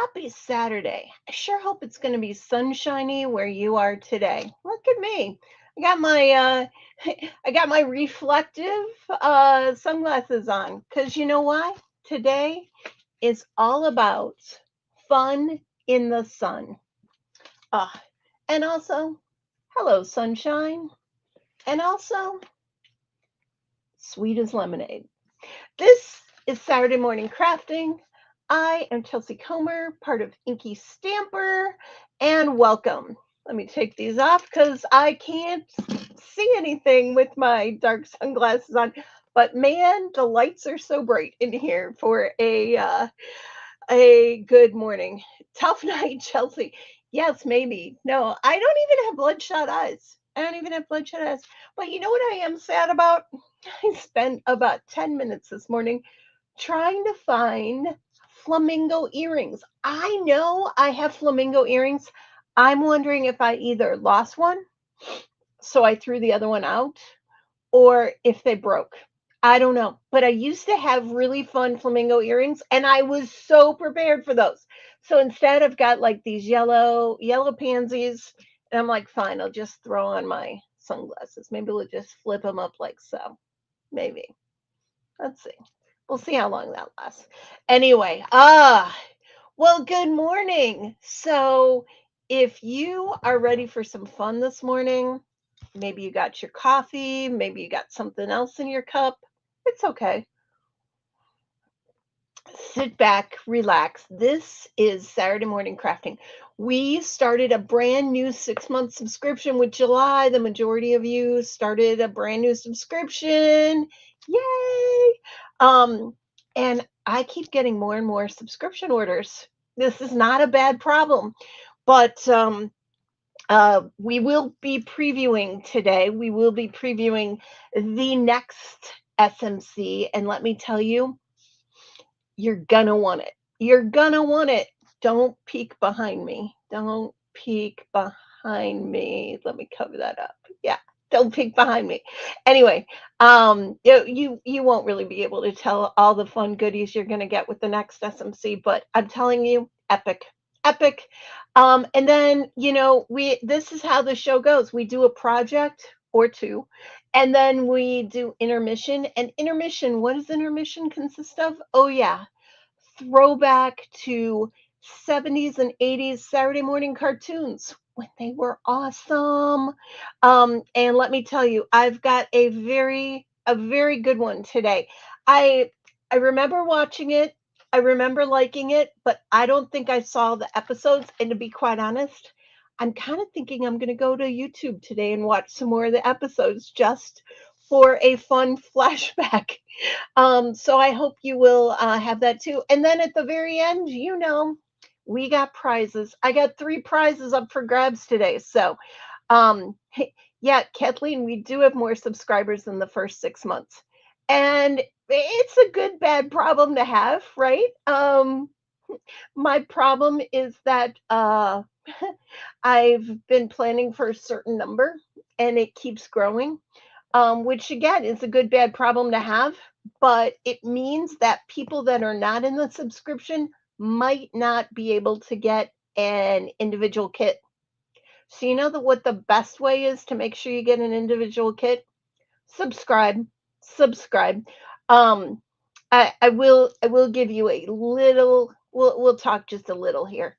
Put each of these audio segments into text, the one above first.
Happy Saturday. I sure hope it's going to be sunshiny where you are today. Look at me. I got my I got my reflective sunglasses on cuz you know why? Today is all about fun in the sun. Uh, and also, hello sunshine, and also sweet as lemonade. This is Saturday Morning Crafting. I am Chelsea Comer, part of InkyStamper, and welcome. Let me take these off because I can't see anything with my dark sunglasses on. But man, the lights are so bright in here for a good morning. Tough night, Chelsea. Yes, maybe. No, I don't even have bloodshot eyes. I don't even have bloodshot eyes. But you know what I am sad about? I spent about 10 minutes this morning trying to find flamingo earrings. I know I have flamingo earrings. I'm wondering if I either lost one, so I threw the other one out, or if they broke. I don't know. But I used to have really fun flamingo earrings and I was so prepared for those. So instead I've got like these yellow pansies and I'm like, fine, I'll just throw on my sunglasses. Maybe we'll just flip them up like so. Maybe. Let's see. We'll see how long that lasts. Anyway, well, good morning. So, if you are ready for some fun this morning, maybe you got your coffee, maybe you got something else in your cup. It's okay. Sit back, relax. This is Saturday Morning Crafting. We started a brand new 6 month subscription with July. The majority of you started a brand new subscription. Yay! And I keep getting more and more subscription orders. This is not a bad problem, but we will be previewing today. We will be previewing the next SMC, and let me tell you, you're gonna want it. You're gonna want it. Don't peek behind me. Don't peek behind me. Let me cover that up. Yeah, don't peek behind me. Anyway, you won't really be able to tell all the fun goodies you're gonna get with the next SMC, but I'm telling you, epic. Epic. And then, we this is how the show goes. We do a project or two, and then we do intermission. And intermission, what does intermission consist of? Oh yeah, throwback to 70s and 80s Saturday morning cartoons when they were awesome. And let me tell you, I've got a very good one today. I I remember watching it. I remember liking it, but I don't think I saw the episodes. And to be quite honest, I'm kind of thinking I'm going to go to YouTube today and watch some more of the episodes just for a fun flashback. So I hope you will have that too. And then at the very end, we got prizes. I got 3 prizes up for grabs today. So, yeah, Kathleen, we do have more subscribers than the first 6 months. And it's a good, bad problem to have, right? My problem is that I've been planning for a certain number and it keeps growing, which again is a good bad problem to have, but it means that people that are not in the subscription might not be able to get an individual kit. So you know what the best way is to make sure you get an individual kit? Subscribe, subscribe. Um, I will give you a little. We'll talk just a little here.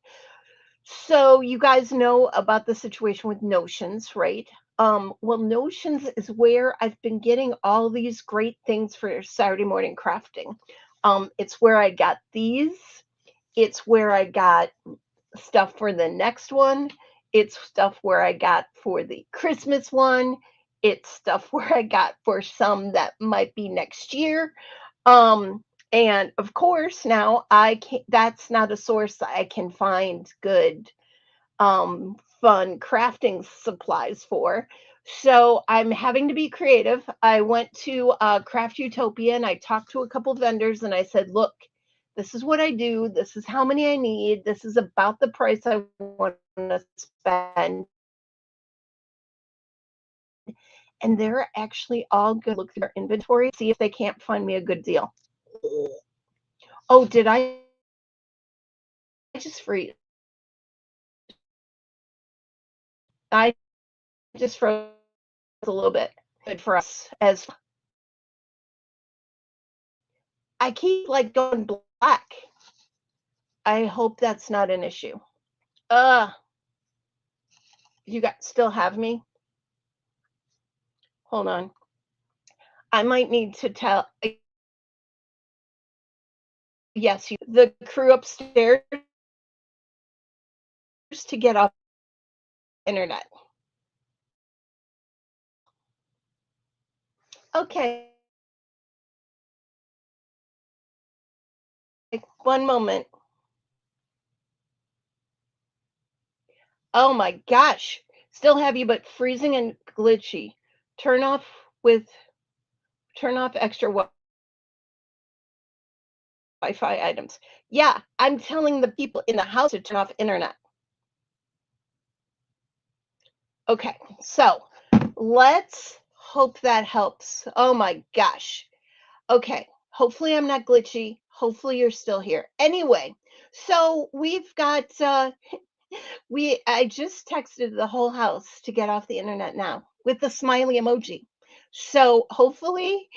So you guys know about the situation with Notions, right? Well, Notions is where I've been getting all these great things for Saturday morning crafting. It's where I got these. It's where I got stuff for the next one. It's stuff where I got for the Christmas one. It's stuff where I got for some that might be next year. Um, and of course, now I can that's not a source that I can find good fun crafting supplies for. So I'm having to be creative. I went to Craft Utopia and I talked to a couple vendors and I said, look, this is what I do. This is how many I need. This is about the price I want to spend. And they're actually all going to look through their inventory, see if they can't find me a good deal. Oh, did I say just freeze. I just froze a little bit. Good for us as I keep like going black. I hope that's not an issue. Uh, you got still have me? Hold on. I might need to tell yes, the crew upstairs to get off internet. Okay. One moment. Oh my gosh. Still have you, but freezing and glitchy. Turn off with turn off extra Wi-Fi items. Yeah, I'm telling the people in the house to turn off internet. Okay, so let's hope that helps. Oh my gosh. Okay, hopefully I'm not glitchy. Hopefully you're still here. Anyway, so we've got I just texted the whole house to get off the internet now with the smiley emoji. So hopefully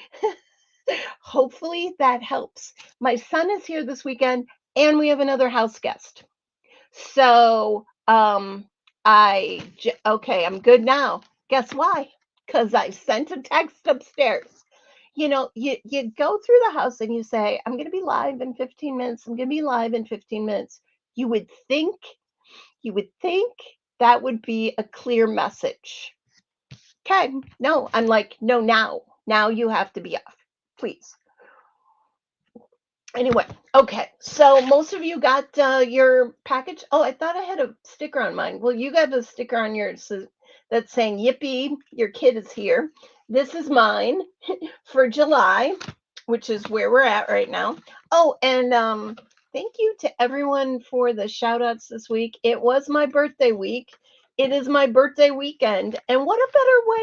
that helps. My son is here this weekend and we have another house guest. So, okay, I'm good now. Guess why? Because I sent a text upstairs. You know, you go through the house and you say, I'm going to be live in 15 minutes. I'm going to be live in 15 minutes. You would think, you would think that would be a clear message. Okay, no, I'm like, no, now you have to be off, please. Anyway, okay. So most of you got your package. Oh, I thought I had a sticker on mine. Well, you got a sticker on yours that's saying "Yippee, your kid is here." This is mine for July, which is where we're at right now. Oh, and thank you to everyone for the shout outs this week. It was my birthday week. It is my birthday weekend, and what a better way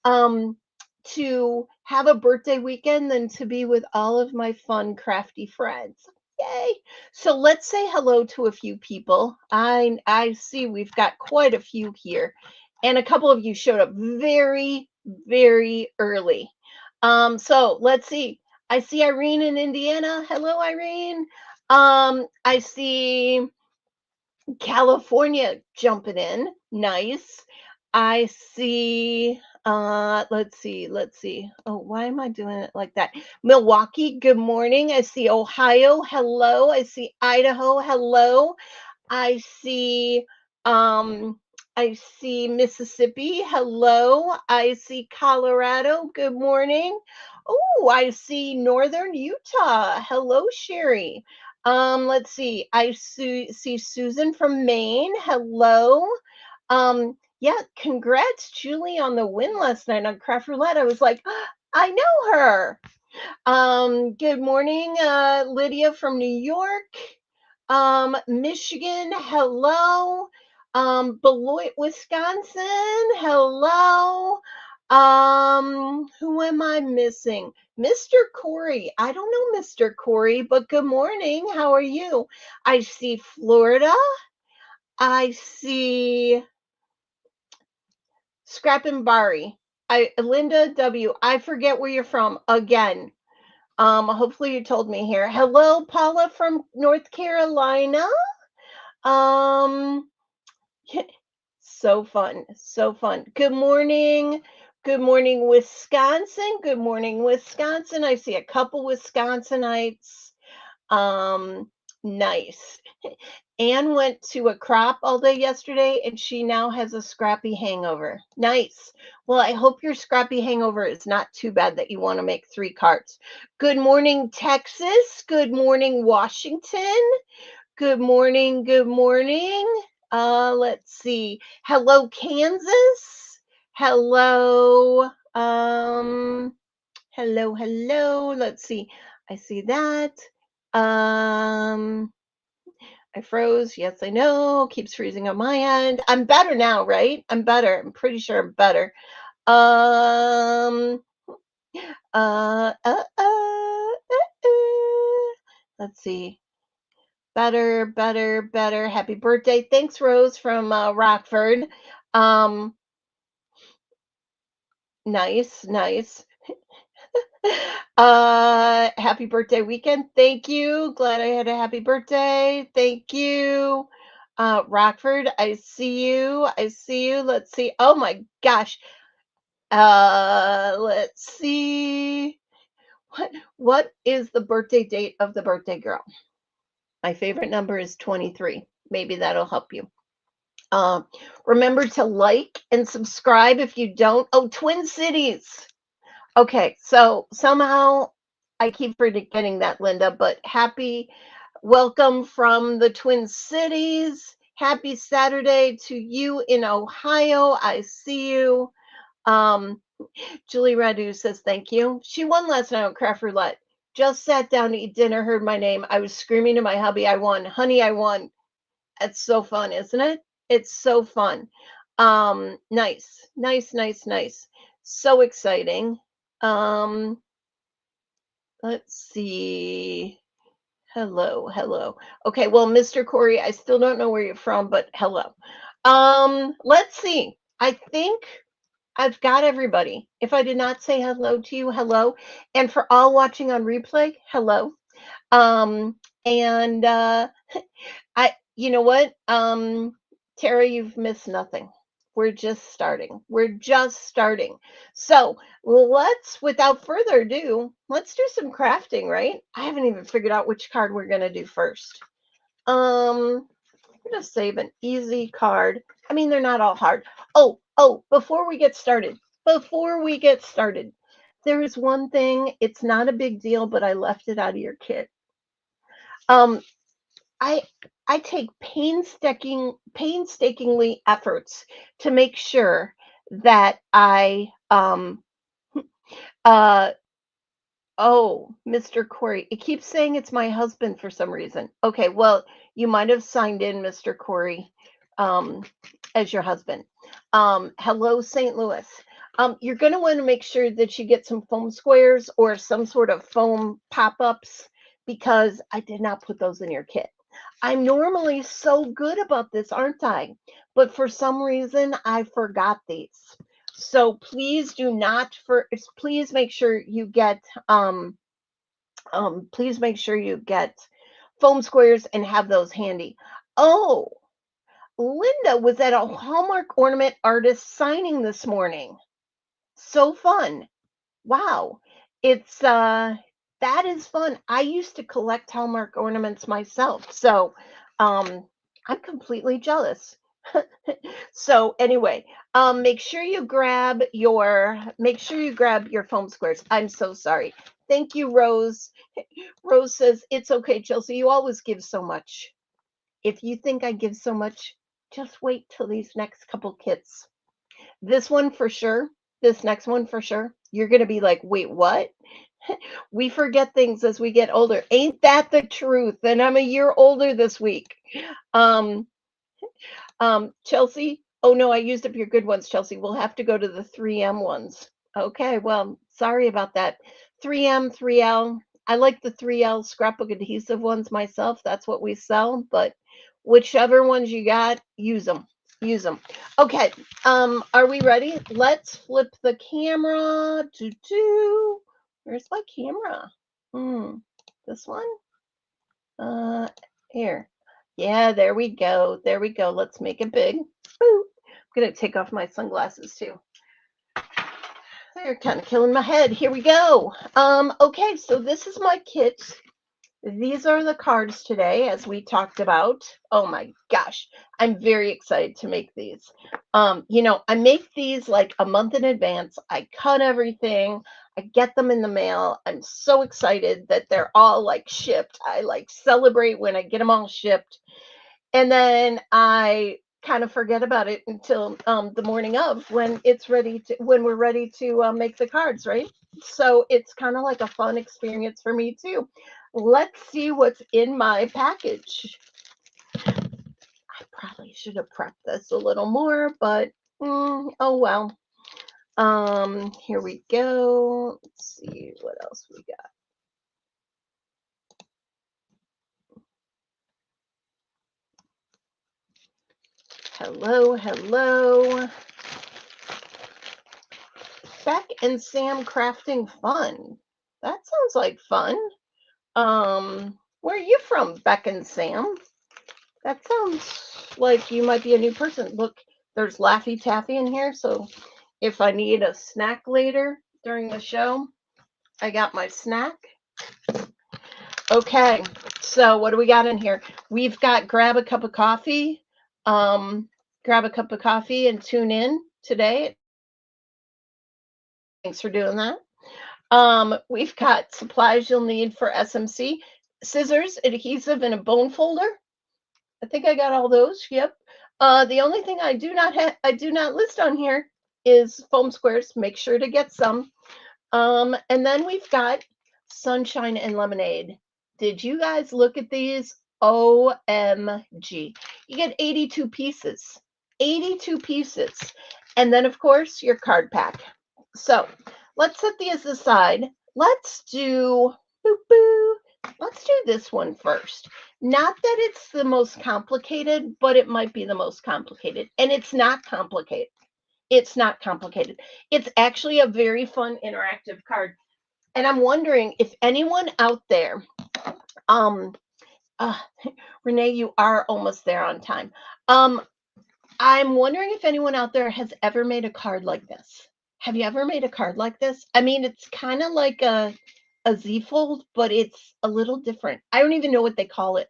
um to have a birthday weekend than to be with all of my fun, crafty friends. Yay. So let's say hello to a few people. I see we've got quite a few here. And a couple of you showed up very, very early. So let's see. I see Irene in Indiana. Hello, Irene. I see California jumping in. Nice. I see let's see. Oh, why am I doing it like that? Milwaukee, good morning. I see Ohio. Hello. I see Idaho. Hello. I see um I see Mississippi. Hello. I see Colorado. Good morning. Oh, I see Northern Utah. Hello, Sherry. Let's see. See Susan from Maine. Hello. Yeah, congrats, Julie, on the win last night on Craft Roulette. I was like, I know her. Good morning, Lydia from New York. Michigan, hello. Beloit, Wisconsin, hello. Who am I missing? Mr. Corey. I don't know Mr. Corey, but good morning. How are you? I see Florida. I see Scrap and Bari. Linda W. I forget where you're from again. Hopefully you told me here. Hello, Paula from North Carolina. Um, so fun, so fun. Good morning. Good morning, Wisconsin. Good morning, Wisconsin. I see a couple Wisconsinites. Um, nice. Anne went to a crop all day yesterday and she now has a scrappy hangover. Nice. Well, I hope your scrappy hangover is not too bad that you want to make 3 carts. Good morning, Texas. Good morning, Washington. Good morning. Good morning. Let's see. Hello, Kansas. Hello. Hello. Let's see. I see that. Um, I froze. Yes, I know. Keeps freezing on my end. I'm better now, right? I'm better. I'm pretty sure I'm better. Um, uh, uh, uh, uh, Let's see. Better, better, better. Happy birthday. Thanks, Rose from Rockford. Um, nice, nice. Happy birthday weekend. Thank you. Glad I had a happy birthday. Thank you. Rockford, I see you. I see you. Let's see. Oh my gosh. Let's see. What is the birthday date of the birthday girl? My favorite number is 23. Maybe that'll help you. Um, Remember to like and subscribe if you don't. Oh, Twin Cities. Okay, so somehow I keep forgetting that, Linda, but happy welcome from the Twin Cities. Happy Saturday to you in Ohio. I see you. Um, Julie Radu says thank you. She won last night on Craft Roulette. Just sat down to eat dinner, heard my name. I was screaming to my hubby, I won. Honey, I won. It's so fun, isn't it? It's so fun. Nice, nice, nice, nice. So exciting. Um, let's see. Hello, hello. Okay, well, Mr. Corey, I still don't know where you're from, but hello. Let's see. I think I've got everybody. If I did not say hello to you, hello. And for all watching on replay, hello. Um, and you know what? Tara, you've missed nothing. We're just starting. We're just starting. So without further ado, let's do some crafting, right? I haven't even figured out which card we're going to do first. I'm going to save an easy card. I mean, they're not all hard. Oh, before we get started, there is one thing. It's not a big deal, but I left it out of your kit. Um, I I take painstakingly efforts to make sure that I uh oh, Mr. Corey. It keeps saying it's my husband for some reason. Okay, well, you might have signed in, Mr. Corey, um, as your husband. Hello, St. Louis. You're going to want to make sure that you get some foam squares or some sort of foam pop-ups because I did not put those in your kit. I'm normally so good about this, aren't I? But for some reason, I forgot these. So please make sure you get please make sure you get foam squares and have those handy. Oh, Linda was at a Hallmark ornament artist signing this morning. So fun. Wow. It's that is fun. I used to collect Hallmark ornaments myself. So I'm completely jealous. So anyway, make sure you grab your foam squares. I'm so sorry. Thank you, Rose. Rose says it's okay, Chelsea. You always give so much. If you think I give so much, just wait till these next couple kits. This one for sure. This next one for sure. You're gonna be like, wait, what? We forget things as we get older. Ain't that the truth? And I'm a year older this week. Um, Chelsea. Oh no, I used up your good ones, Chelsea. We'll have to go to the 3M ones. Okay, well, sorry about that. 3M, 3L. I like the 3L scrapbook adhesive ones myself. That's what we sell, but whichever ones you got, use them. Use them. Okay. Are we ready? Let's flip the camera. Where's my camera? This one? Uh, Here. Yeah, there we go. There we go. Let's make it big. Boop. I'm gonna take off my sunglasses too. They're kind of killing my head. Here we go. Okay, so this is my kit. These are the cards today, as we talked about. Oh my gosh, I'm very excited to make these. I make these like a month in advance. I cut everything. I get them in the mail. I'm so excited that they're all like shipped. I like celebrate when I get them all shipped. And then I kind of forget about it until the morning of when we're ready to make the cards, right? So it's kind of like a fun experience for me too. Let's see what's in my package. I probably should have prepped this a little more, but oh well. Here we go. Let's see what else we got. Hello, hello. Beck and Sam crafting fun. That sounds like fun. Where are you from, Beck and Sam? That sounds like you might be a new person. Look, there's Laffy Taffy in here, so if I need a snack later during the show, I got my snack. Okay, so what do we got in here? We've got grab a cup of coffee. Grab a cup of coffee and tune in today. Thanks for doing that. We've got supplies you'll need for SMC, scissors, adhesive, and a bone folder. I think I got all those. Yep. The only thing I do not list on here is foam squares. Make sure to get some. And then we've got sunshine and lemonade. Did you guys look at these? OMG. You get 82 pieces. 82 pieces. And then, of course, your card pack. So let's set these aside. Let's do this one first. Not that it's the most complicated, but it might be the most complicated. And it's not complicated. It's not complicated. It's actually a very fun interactive card. And I'm wondering if anyone out there, Renee, you are almost there on time. I'm wondering if anyone out there has ever made a card like this. Have you ever made a card like this? I mean, it's kind of like a Z-fold, but it's a little different. I don't even know what they call it.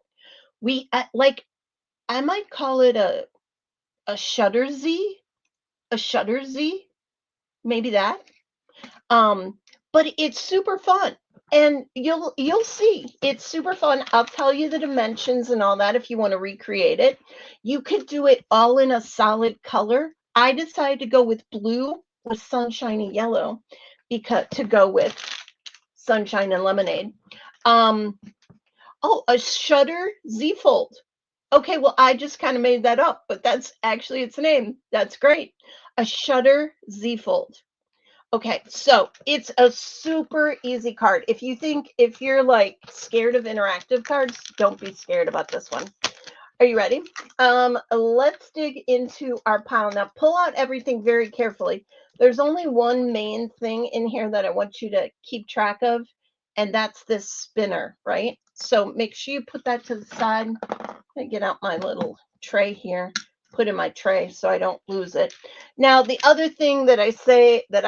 I might call it a shutter Z, maybe that. But it's super fun. And you'll see it's super fun. I'll tell you the dimensions and all that if you want to recreate it. You could do it all in a solid color. I decided to go with blue with sunshiny yellow because to go with sunshine and lemonade. Oh, a shutter Z-fold. Okay, well, I just kind of made that up, but that's actually its name. That's great. A shutter Z-fold. Okay, so it's a super easy card. If you're like scared of interactive cards, don't be scared about this one. Are you ready? Let's dig into our pile. Now, pull out everything very carefully. There's only one main thing in here that I want you to keep track of, and that's this spinner, right? So make sure you put that to the side. I get out my little tray here, put in my tray so I don't lose it. Now, the other thing that I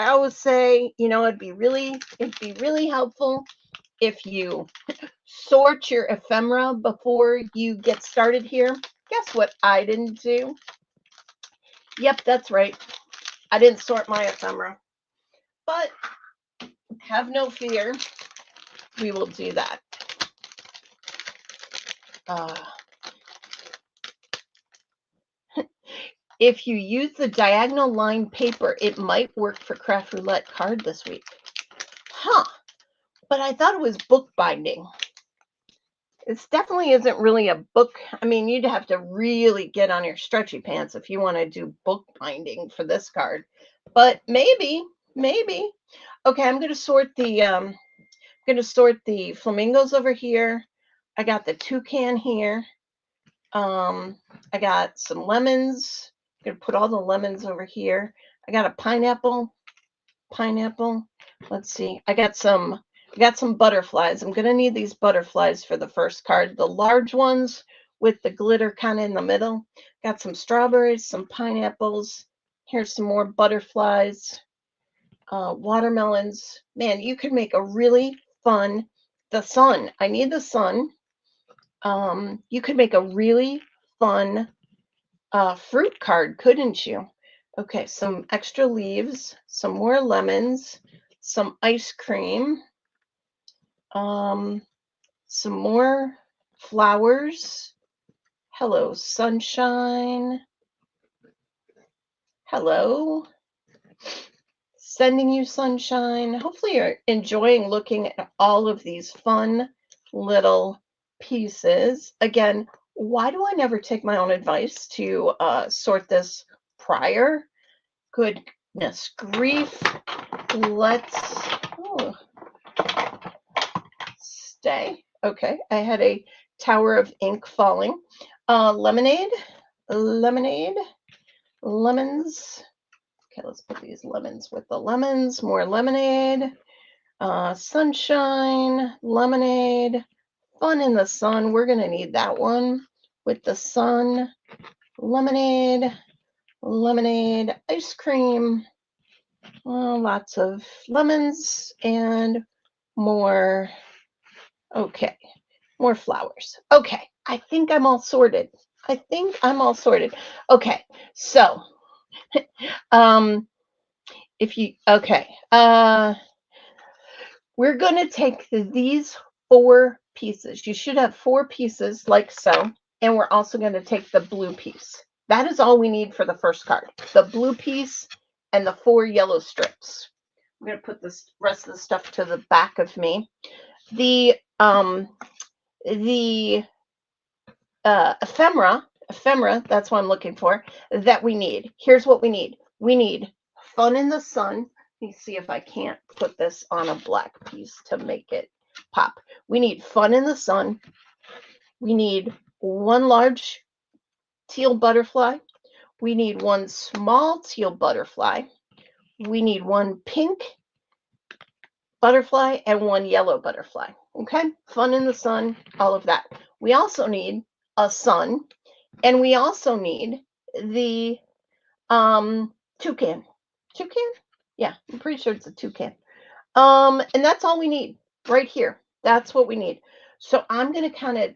always say, it'd be really helpful if you sort your ephemera before you get started here. Guess what I didn't do? Yep, that's right. I didn't sort my ephemera. But have no fear. We will do that. If you use the diagonal line paper, it might work for Craft Roulette card this week. Huh. But I thought it was bookbinding. It definitely isn't really a book. I mean, you'd have to really get on your stretchy pants if you want to do bookbinding for this card. But maybe. Okay, I'm going to sort the flamingos over here. I got the toucan here. I got some lemons. I'm going to put all the lemons over here. I got a pineapple. Let's see. I got some butterflies. I'm going to need these butterflies for the first card. The large ones with the glitter kind of in the middle. Got some strawberries, some pineapples. Here's some more butterflies. Watermelons. Man, you could make a really fun, the sun. I need the sun. You could make a really fun fruit card, couldn't you? Okay, some extra leaves, some more lemons, some ice cream, some more flowers. Hello, sunshine. Hello. Sending you sunshine. Hopefully you're enjoying looking at all of these fun little pieces. Again, why do I never take my own advice to sort this prior? Goodness grief. Let's stay. Okay, I had a tower of ink falling. Lemonade. lemons. Okay, let's put these lemons with the lemons. More lemonade. Sunshine, lemonade, fun in the sun. We're going to need that one with the sun. Lemonade, lemonade, ice cream. Lots of lemons and more. Okay, more flowers. Okay, I think I'm all sorted. Okay, so if you, okay, we're going to take these 4 pieces. You should have 4 pieces like so, and we're also going to take the blue piece. That is all we need for the first card. The blue piece and the 4 yellow strips. I'm going to put this rest of the stuff to the back of me. The ephemera, that's what I'm looking for, that we need. Here's what we need. We need fun in the sun. Let me see if I can't put this on a black piece to make it pop. We need fun in the sun. We need 1 large teal butterfly. We need 1 small teal butterfly. We need 1 pink butterfly and 1 yellow butterfly. Okay, fun in the sun, all of that. We also need a sun, and we also need the toucan. Toucan? Yeah, I'm pretty sure it's a toucan. And that's all we need right here. That's what we need. So I'm going to kind of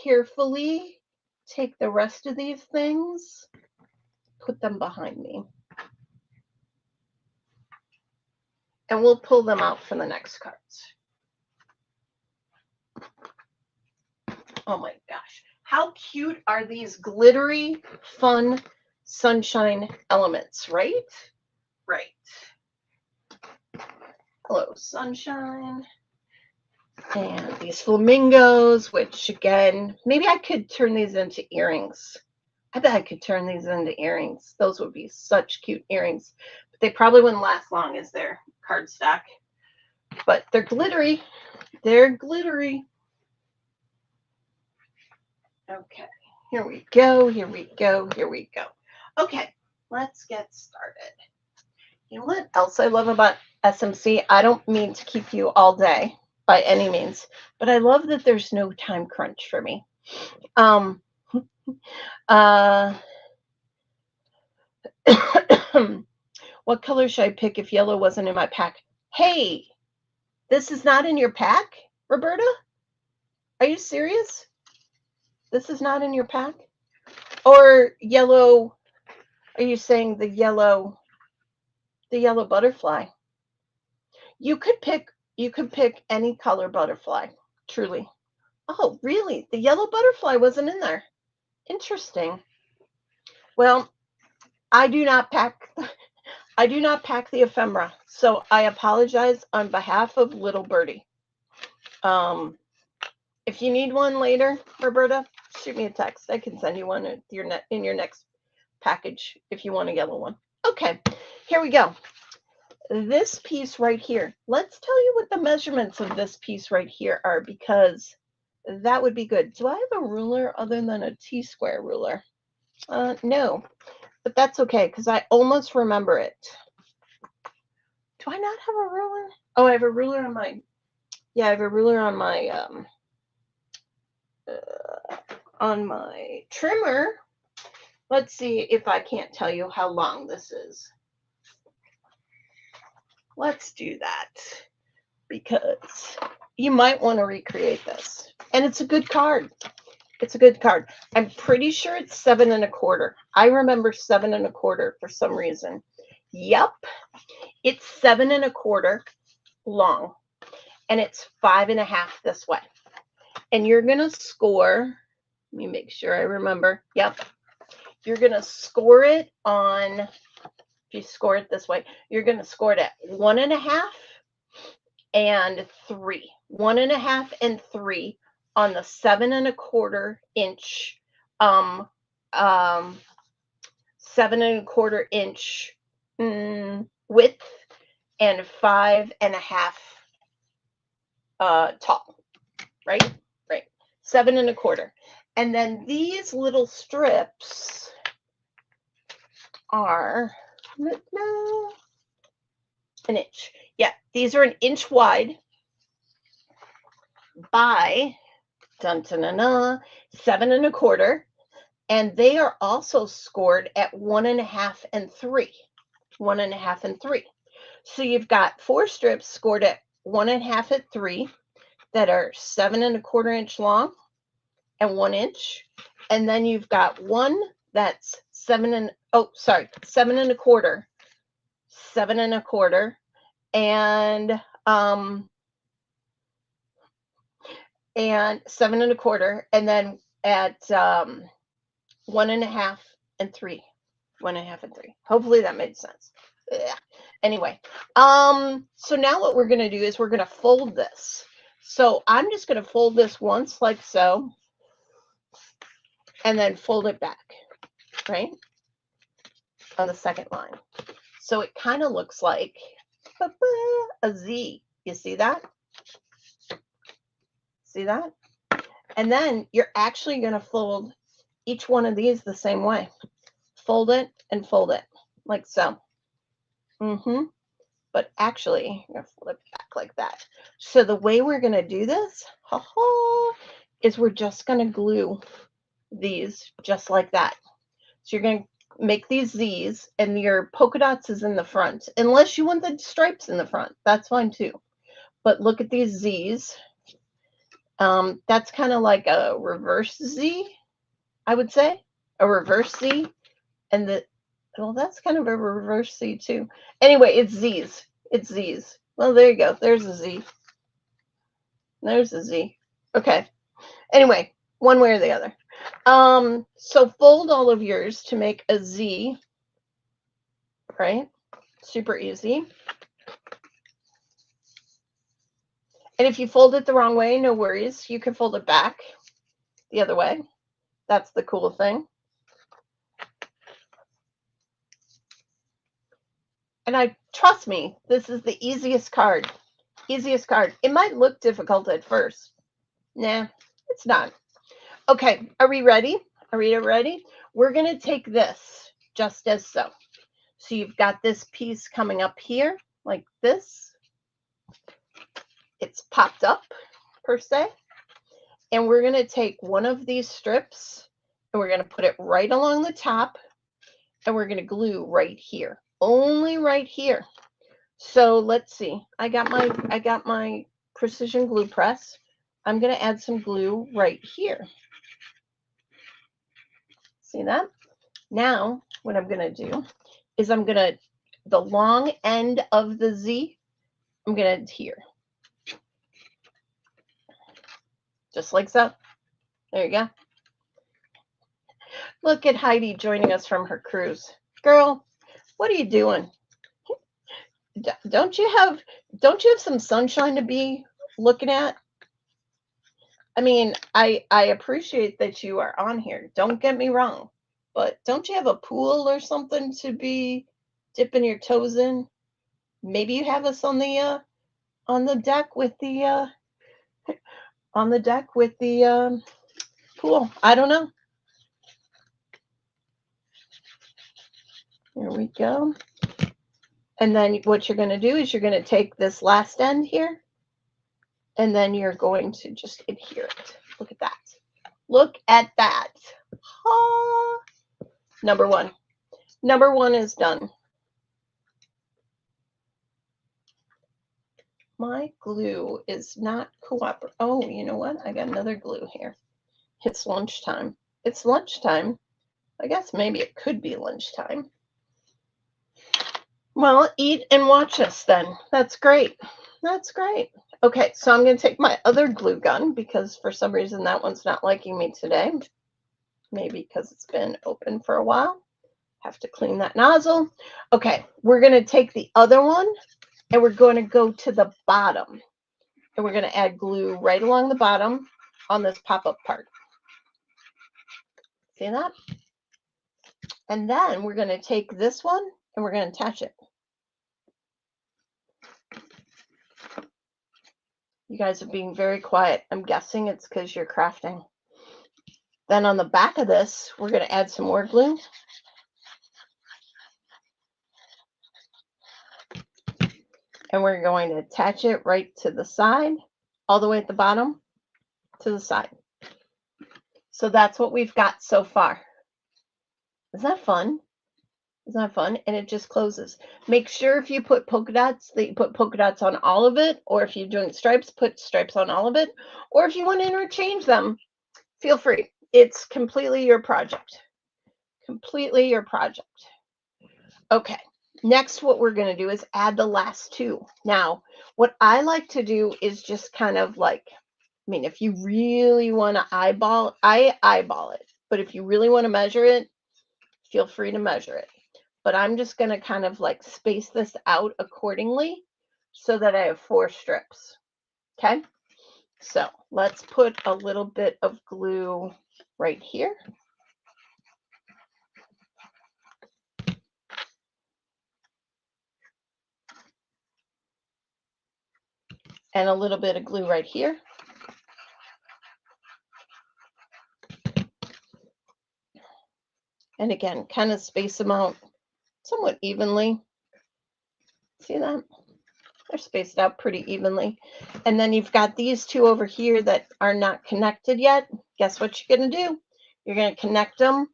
carefully take the rest of these things, put them behind me, and we'll pull them out for the next cards. Oh my gosh. How cute are these glittery, fun sunshine elements, right? Right. Hello, sunshine. And these flamingos, which again, maybe I could turn these into earrings. I bet I could turn these into earrings. Those would be such cute earrings. But they probably wouldn't last long as their cardstock. But they're glittery. They're glittery. Okay, here we go, here we go, here we go. Okay, let's get started. You know what else I love about SMC? I don't mean to keep you all day by any means, but I love that there's no time crunch for me. What color should I pick if yellow wasn't in my pack? Hey, this is not in your pack, Roberta? Are you serious? This is not in your pack? Or yellow, are you saying the yellow butterfly? You could pick any color butterfly, truly. Oh, really? The yellow butterfly wasn't in there. Interesting. Well, I do not pack the ephemera, so I apologize on behalf of Little Birdie. If you need one later, Roberta, shoot me a text. I can send you one in your next package if you want a yellow one. Okay, here we go. This piece right here. Let's tell you what the measurements of this piece right here are, because that would be good. Do I have a ruler other than a T-square ruler? No, but that's okay because I almost remember it. Do I not have a ruler? Oh, I have a ruler on my, yeah, I have a ruler on my trimmer. Let's see if I can't tell you how long this is. Let's do that because you might want to recreate this. And it's a good card. It's a good card. I'm pretty sure it's 7 1/4. I remember 7 1/4 for some reason. Yep. It's 7 1/4 long. And it's 5 1/2 this way. And you're going to score, let me make sure I remember. Yep. You're going to score it on, if you score it this way, you're going to score it at 1 1/2 and 3. 1 1/2 and 3 on the 7 1/4 inch, 7 1/4 inch width and 5 1/2 tall, right? Right. 7 1/4. And then these little strips are an inch. Yeah, these are an inch wide by 7 1/4, and they are also scored at 1.5 and 3. 1.5 and 3. So you've got 4 strips scored at 1.5 at 3 that are 7 1/4 inch long and 1 inch, and then you've got one that's 7 1/4, 7 1/4, and 7 1/4, and then at 1.5 and 3. 1.5 and 3. Hopefully that made sense. Yeah. Anyway, so now what we're going to do is we're going to fold this. So I'm just going to fold this once like so, and then fold it back, right, on the second line. So it kind of looks like a Z. You see that? See that? And then you're actually going to fold each one of these the same way. Fold it and fold it like so. But actually, I'm going to flip back like that. So the way we're going to do this is we're just going to glue these just like that. So you're going to make these Z's, and your polka dots is in the front. Unless you want the stripes in the front, that's fine too. But look at these Z's. That's kind of like a reverse Z, I would say. A reverse Z. And well, that's kind of a reverse Z too. Anyway, it's Z's. It's Z's. Well, there you go. There's a Z. There's a Z. Okay. Anyway, one way or the other. So fold all of yours to make a Z, right? Super easy. And if you fold it the wrong way, no worries. You can fold it back the other way. That's the cool thing. And trust me, this is the easiest card. Easiest card. It might look difficult at first. Nah, it's not. Okay, are we ready? Are we ready? We're going to take this just as so. So you've got this piece coming up here like this. It's popped up per se. And we're going to take one of these strips and we're going to put it right along the top, and we're going to glue right here. Only right here. So let's see. I got my precision glue press. I'm going to add some glue right here. See that? Now, what I'm going to do is the long end of the Z, I'm going to here. Just like so. There you go. Look at Heidi joining us from her cruise. Girl, what are you doing? Don't you have some sunshine to be looking at? I mean, I appreciate that you are on here. Don't get me wrong. But don't you have a pool or something to be dipping your toes in? Maybe you have us on the deck with the pool. I don't know. Here we go. And then what you're going to do is you're going to take this last end here, and then you're going to just adhere it. Look at that. Look at that. Ah. Number one. Number one is done. My glue is not cooperating. Oh, you know what? I got another glue here. It's lunchtime. It's lunchtime. I guess maybe it could be lunchtime. Well, eat and watch us then. That's great. That's great. Okay, so I'm going to take my other glue gun because for some reason that one's not liking me today. Maybe because it's been open for a while. Have to clean that nozzle. Okay, we're going to take the other one and we're going to go to the bottom. And we're going to add glue right along the bottom on this pop-up part. See that? And then we're going to take this one and we're going to attach it. You guys are being very quiet. I'm guessing it's because you're crafting. Then on the back of this, we're going to add some more glue. And we're going to attach it right to the side, all the way at the bottom to the side. So that's what we've got so far. Isn't that fun? Isn't that fun? And it just closes. Make sure if you put polka dots that you put polka dots on all of it, or if you're doing stripes, put stripes on all of it, or if you want to interchange them, feel free. It's completely your project. Completely your project. Okay. Next, what we're going to do is add the last two. Now, what I like to do is just kind of like, I mean, if you really want to eyeball, I eyeball it. But if you really want to measure it, feel free to measure it. But I'm just going to kind of like space this out accordingly so that I have 4 strips. Okay. So let's put a little bit of glue right here. And a little bit of glue right here. And again, kind of space them out somewhat evenly. See that? They're spaced out pretty evenly. And then you've got these two over here that are not connected yet. Guess what you're going to do? You're going to connect them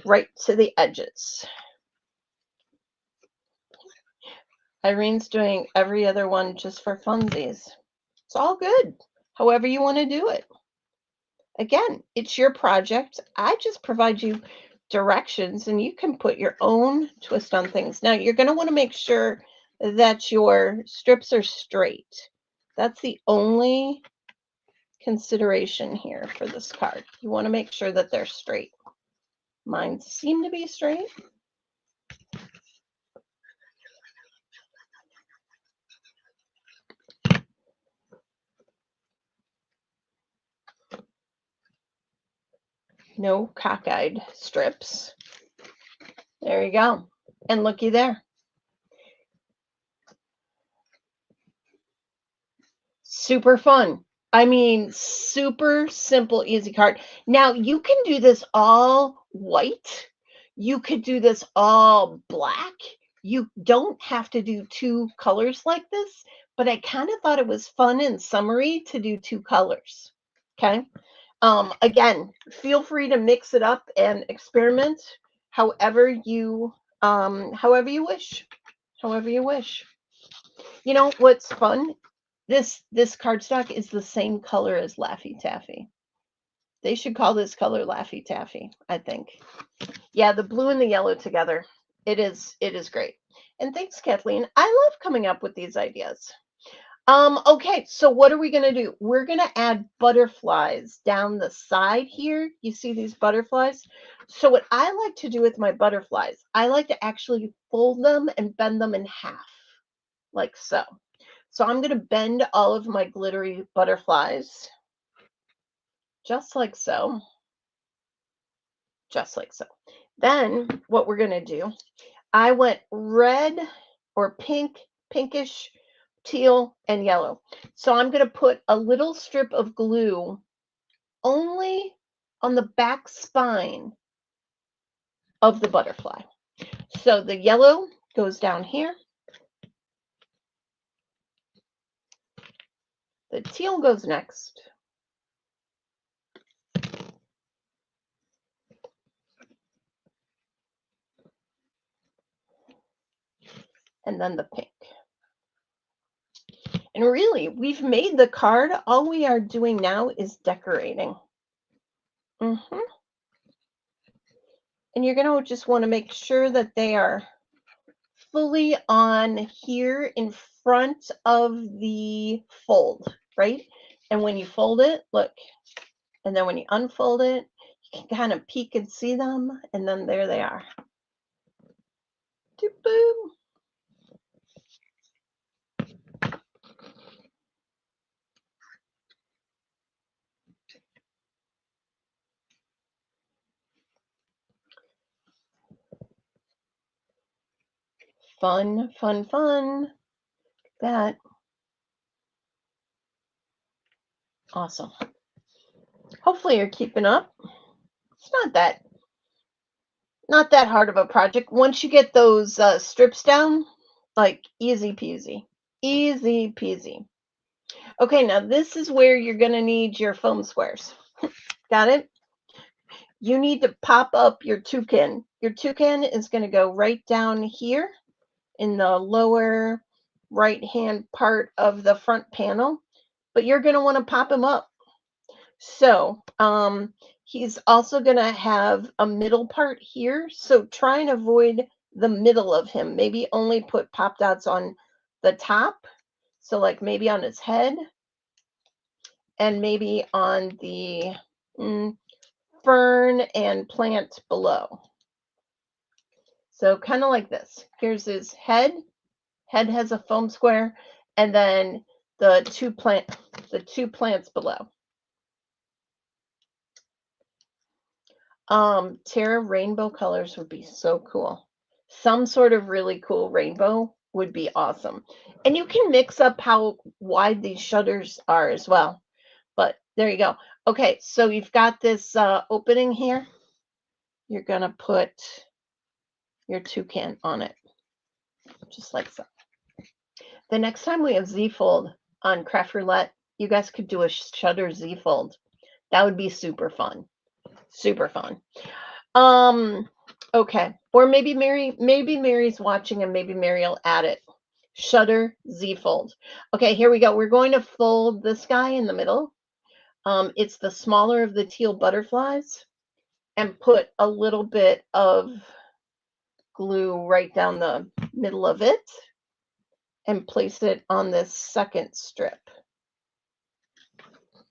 right to the edges. Irene's doing every other one just for funsies. It's all good, however you want to do it. Again, it's your project. I just provide you directions and you can put your own twist on things. Now, you're going to want to make sure that your strips are straight. That's the only consideration here for this card. You want to make sure that they're straight. Mine seem to be straight. No cockeyed strips. There you go. And looky there. Super fun. I mean, super simple, easy card. Now, you can do this all white. You could do this all black. You don't have to do 2 colors like this, but I kind of thought it was fun and summery to do 2 colors. Okay. Again, feel free to mix it up and experiment however you wish. However you wish. You know what's fun? This cardstock is the same color as Laffy Taffy. They should call this color Laffy Taffy, I think. Yeah, the blue and the yellow together. It is great. And thanks, Kathleen. I love coming up with these ideas. Okay, so what are we going to do? We're going to add butterflies down the side here. You see these butterflies? So what I like to do with my butterflies, I like to actually fold them and bend them in half, like so. So I'm going to bend all of my glittery butterflies, just like so. Just like so. Then what we're going to do, I went red or pink, pinkish, teal, and yellow. So I'm going to put a little strip of glue only on the back spine of the butterfly. So the yellow goes down here. The teal goes next. And then the pink. And really, we've made the card. All we are doing now is decorating. And you're going to just want to make sure that they are fully on here in front of the fold, right? And when you fold it, look, and then when you unfold it, you can kind of peek and see them, and then there they are. Boom. Fun, fun, fun. That. Awesome. Hopefully you're keeping up. It's not that hard of a project. Once you get those strips down, like easy peasy. Easy peasy. Okay, now this is where you're going to need your foam squares. Got it? You need to pop up your toucan. Your toucan is going to go right down here in the lower right-hand part of the front panel, but you're going to want to pop him up. So he's also going to have a middle part here. So try and avoid the middle of him. Maybe only put pop dots on the top. So like maybe on his head and maybe on the fern and plant below. So kind of like this. Here's his head. Head has a foam square, and then the two plants below. Tara, rainbow colors would be so cool. Some sort of really cool rainbow would be awesome. And you can mix up how wide these shutters are as well. But there you go. Okay, so you've got this opening here. You're going to put your toucan on it, just like so. The next time we have Z-fold on Craft Roulette, you guys could do a shutter Z-fold. That would be super fun. Super fun. Okay. Or maybe Mary's watching and maybe Mary will add it. Shutter Z-fold. Okay, here we go. We're going to fold this guy in the middle. It's the smaller of the teal butterflies, and put a little bit of glue right down the middle of it and place it on this second strip.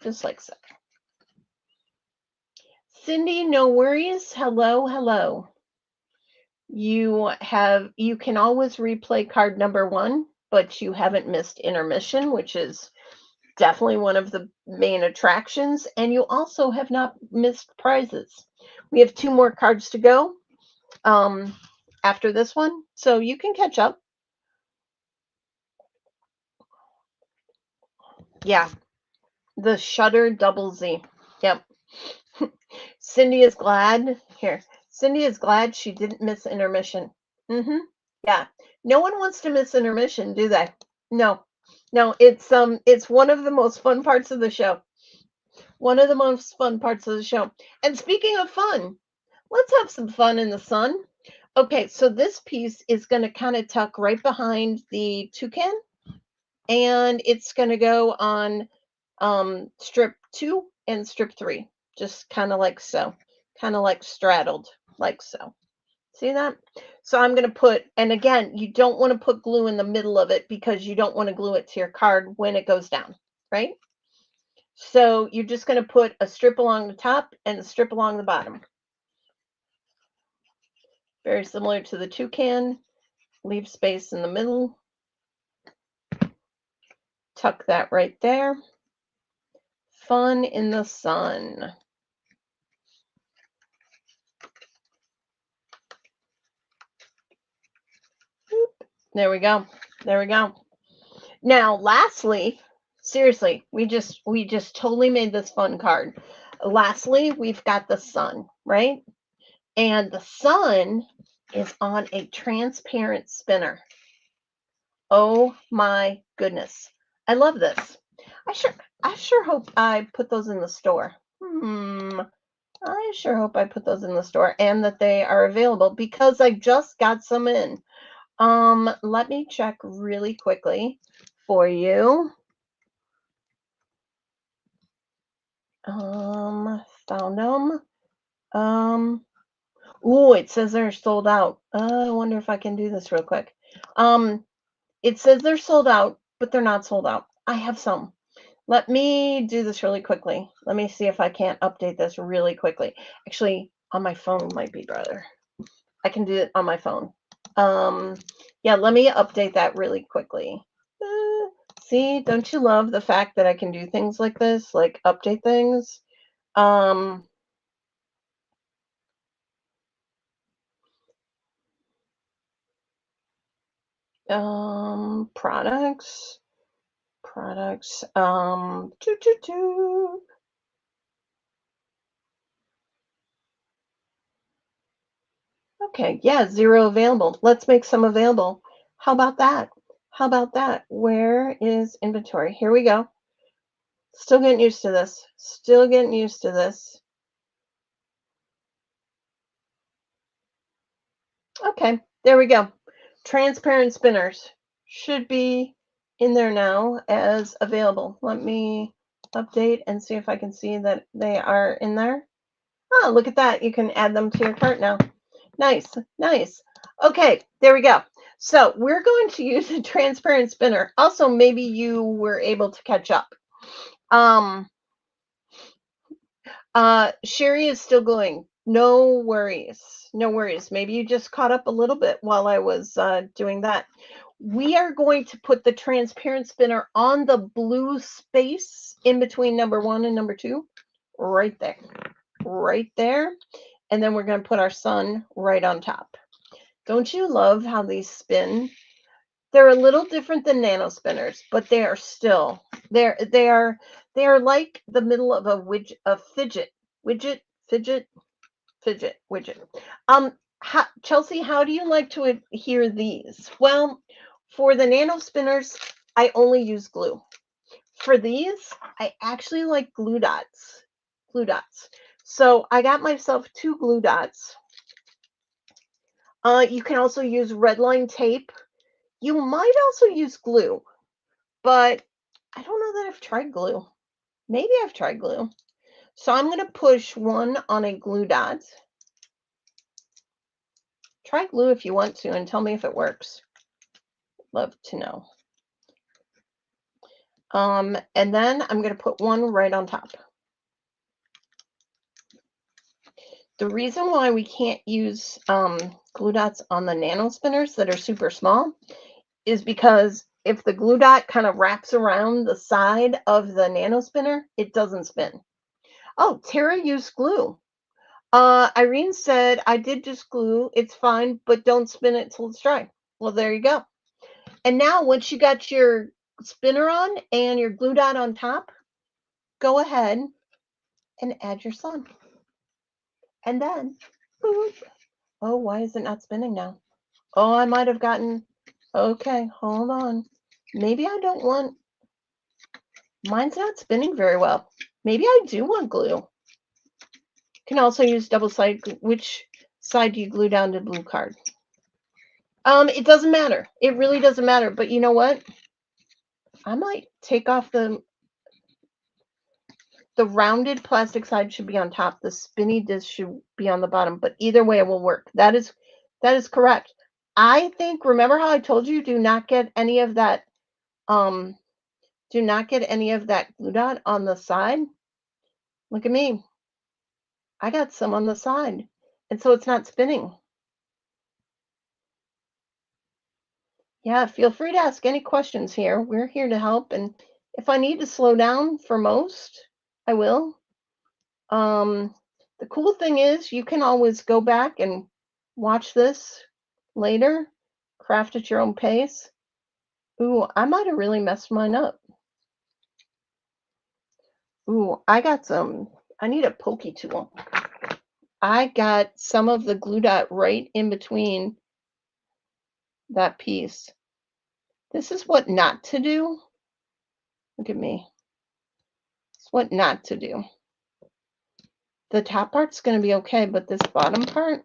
Just like so. Cindy, no worries. Hello, hello. You can always replay card number 1, but you haven't missed intermission, which is definitely one of the main attractions, and you also have not missed prizes. We have 2 more cards to go after this one, so you can catch up. Yeah, the Shutter Double Z. Yep. Cindy is glad. Here, Cindy is glad she didn't miss intermission. Yeah. No one wants to miss intermission, do they? No. No, it's one of the most fun parts of the show. One of the most fun parts of the show. And speaking of fun, let's have some fun in the sun. Okay, so this piece is going to kind of tuck right behind the toucan, and it's going to go on strip 2 and strip 3, just kind of like so, kind of like straddled, like so. See that? So I'm going to put, and again, you don't want to put glue in the middle of it because you don't want to glue it to your card when it goes down, right? So you're just going to put a strip along the top and a strip along the bottom. Very similar to the toucan. Leave space in the middle. Tuck that right there. Fun in the sun. There we go. There we go. Now, lastly, seriously, we just totally made this fun card. Lastly, we've got the sun, right? And the sun is on a transparent spinner. Oh my goodness. I love this. I sure hope I put those in the store. I sure hope I put those in the store and that they are available because I just got some in. Let me check really quickly for you. Found them. Oh, it says they're sold out. I wonder if I can do this real quick. It says they're sold out, but they're not sold out. I have some. Let me do this really quickly. Let me see if I can't update this really quickly. Actually, on my phone might be better. I can do it on my phone. Yeah, let me update that really quickly. See, don't you love the fact that I can do things like this, like update things? Products. Okay, yeah, 0 available. Let's make some available. How about that? How about that? Where is inventory? Here we go. Still getting used to this. Still getting used to this. Okay, there we go. Transparent spinners should be in there now as available. Let me update and see if I can see that they are in there. Oh, look at that. You can add them to your cart now. Nice, nice. Okay, there we go. So we're going to use a transparent spinner. Also, maybe you were able to catch up. Sherry is still going. No worries. No worries. Maybe you just caught up a little bit while I was doing that. We are going to put the transparent spinner on the blue space in between number 1 and number 2. Right there. Right there. And then we're going to put our sun right on top. Don't you love how these spin? They're a little different than nano spinners, but they are still they are like the middle of a fidget widget. Chelsea, how do you like to hear these? Well, for the nano spinners, I only use glue. For these, I actually like glue dots. So I got myself 2 glue dots. You can also use red line tape. You might also use glue, but I don't know that I've tried glue. Maybe I've tried glue. So I'm going to push one on a glue dot. Try glue if you want to and tell me if it works. Love to know. And then I'm going to put one right on top. The reason why we can't use glue dots on the nano spinners that are super small is because if the glue dot kind of wraps around the side of the nano spinner, it doesn't spin. Oh, Tara used glue. Irene said, I did just glue. It's fine, but don't spin it till it's dry. Well, there you go. And now once you got your spinner on and your glue dot on top, go ahead and add your sun. And then, boop. Oh, why is it not spinning now? Oh, I might have gotten, okay, hold on. Maybe I don't want, mine's not spinning very well. Maybe I do want glue. Can also use double side. Which side do you glue down to the blue card? It doesn't matter. It really doesn't matter. But you know what? I might take off the rounded plastic side should be on top. The spinny disc should be on the bottom. But either way, it will work. That is correct. I think. Remember how I told you do not get any of that. Do not get any of that glue dot on the side. Look at me. I got some on the side, and so it's not spinning. Yeah, feel free to ask any questions here. We're here to help, and if I need to slow down for most, I will. The cool thing is you can always go back and watch this later, craft at your own pace. Ooh, I might have really messed mine up. Ooh, I need a pokey tool. I got some of the glue dot right in between that piece. This is what not to do. Look at me. It's what not to do. The top part's going to be okay, but this bottom part,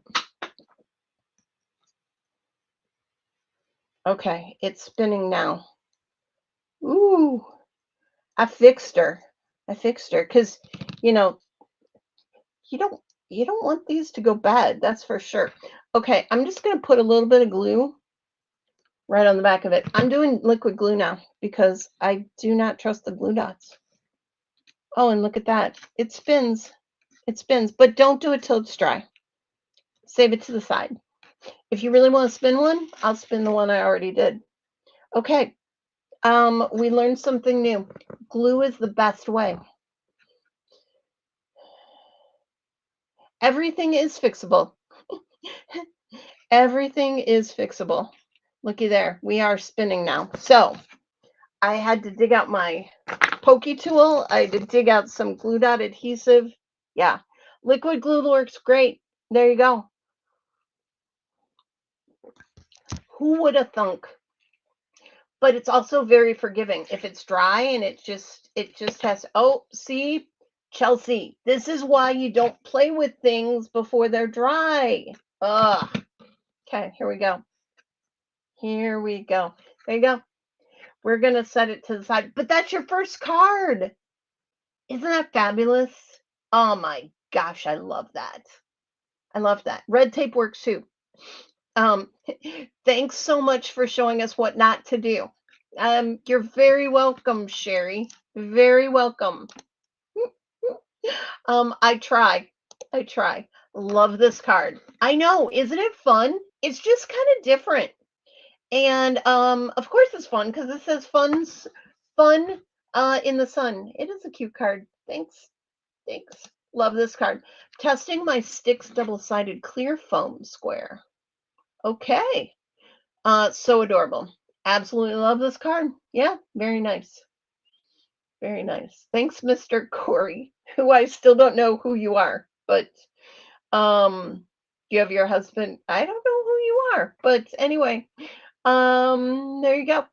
okay, it's spinning now. Ooh, I fixed her because, you know, you don't want these to go bad, that's for sure. Okay, I'm just going to put a little bit of glue right on the back of it. I'm doing liquid glue now because I do not trust the glue dots. Oh, and look at that. It spins. It spins, but don't do it till it's dry. Save it to the side. If you really want to spin one, I'll spin the one I already did. Okay. We learned something new. Glue is the best way. Everything is fixable. Everything is fixable. Looky there. We are spinning now. So I had to dig out my pokey tool. I had to dig out some glue dot adhesive. Yeah. Liquid glue works great. There you go. Who would have thunk? but it's also very forgiving. If it's dry and it just has, oh, see, Chelsea, this is why you don't play with things before they're dry. Ugh. Okay, here we go. Here we go. There you go. We're going to set it to the side. But that's your first card. Isn't that fabulous? Oh my gosh, I love that. I love that. Red tape works too. Um, thanks so much for showing us what not to do. You're very welcome, Sherry. Very welcome. I try. I try. Love this card. I know, isn't it fun? It's just kind of different. And of course it's fun because it says fun in the sun. It is a cute card. Thanks. Thanks. Love this card. Testing my Sticks double-sided clear foam square. Okay. So adorable. Absolutely love this card. Yeah, very nice. Very nice. Thanks, Mr. Corey, who I still don't know who you are, but you have your husband. I don't know who you are, but anyway, there you go.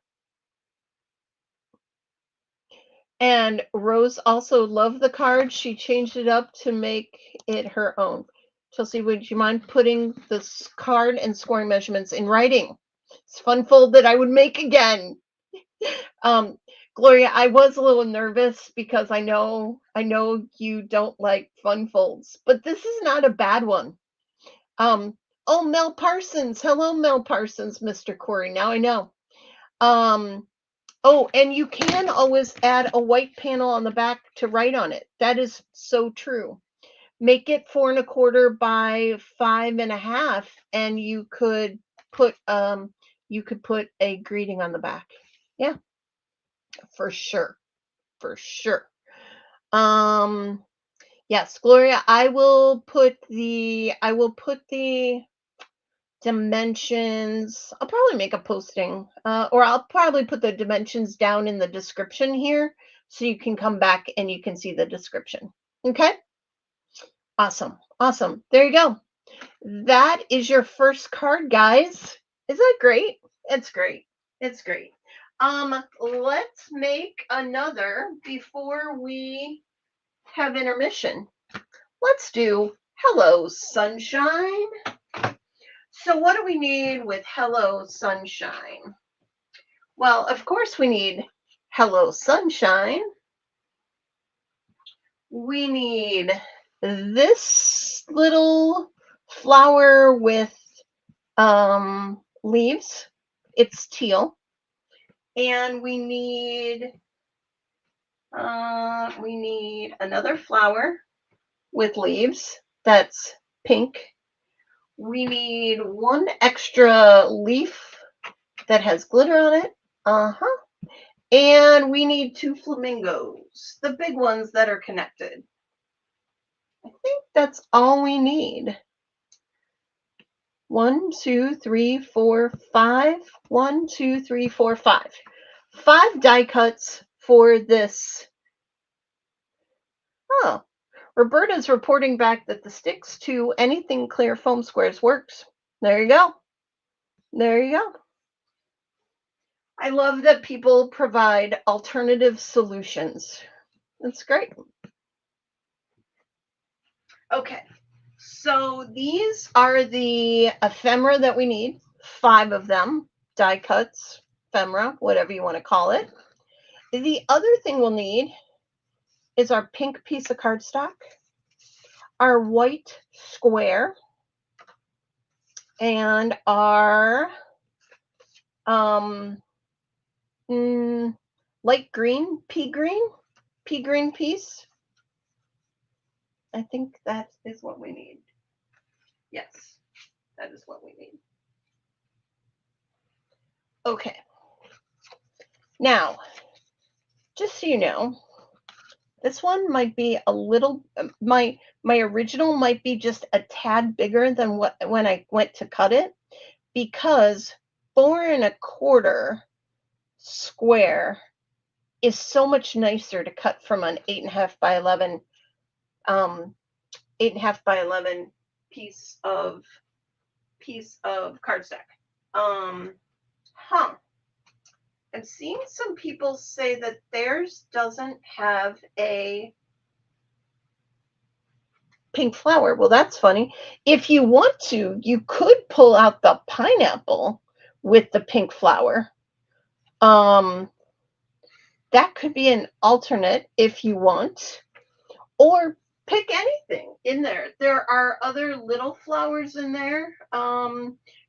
And Rose also loved the card. She changed it up to make it her own. Chelsea, would you mind putting this card and scoring measurements in writing? It's a fun fold that I would make again. Gloria, I was a little nervous because I know you don't like fun folds, but this is not a bad one. Oh, Mel Parsons. Hello, Mel Parsons, Mr. Corey. Now I know. Oh, and you can always add a white panel on the back to write on it. That is so true. Make it 4 1/4 by 5 1/2, and you could put a greeting on the back. Yeah, for sure. For sure. Yes, Gloria, I will put the dimensions. I'll probably make a posting, or I'll probably put the dimensions down in the description here so you can come back and you can see the description. Okay? Awesome. Awesome. There you go. That is your first card, guys. Is that great? It's great. It's great. Let's make another before we have intermission. Let's do Hello Sunshine. So what do we need with Hello Sunshine? Well, of course we need Hello Sunshine. We need this little flower with leaves. It's teal. And we need another flower with leaves that's pink. We need one extra leaf that has glitter on it. And we need 2 flamingos, the big ones that are connected. I think that's all we need. 1, 2, 3, 4, 5. 1, 2, 3, 4, 5. 5 die cuts for this. Oh, Roberta's reporting back that the Sticks to anything clear foam squares works. There you go. There you go. I love that people provide alternative solutions. That's great. Okay, so these are the ephemera that we need. 5 of them, die cuts, ephemera, whatever you want to call it. The other thing we'll need is our pink piece of cardstock, our white square, and our light green, pea green piece. I think that is what we need. Yes, that is what we need. Okay. Now, just so you know, this one might be a little, my original might be just a tad bigger than when I went to cut it, because 4 1/4 square is so much nicer to cut from an 8 1/2 by 11, 8 1/2 by 11 piece of cardstock. I'm seeing some people say that theirs doesn't have a pink flower. Well, that's funny. If you want to, you could pull out the pineapple with the pink flower. That could be an alternate if you want, or pick anything in there. There are other little flowers in there.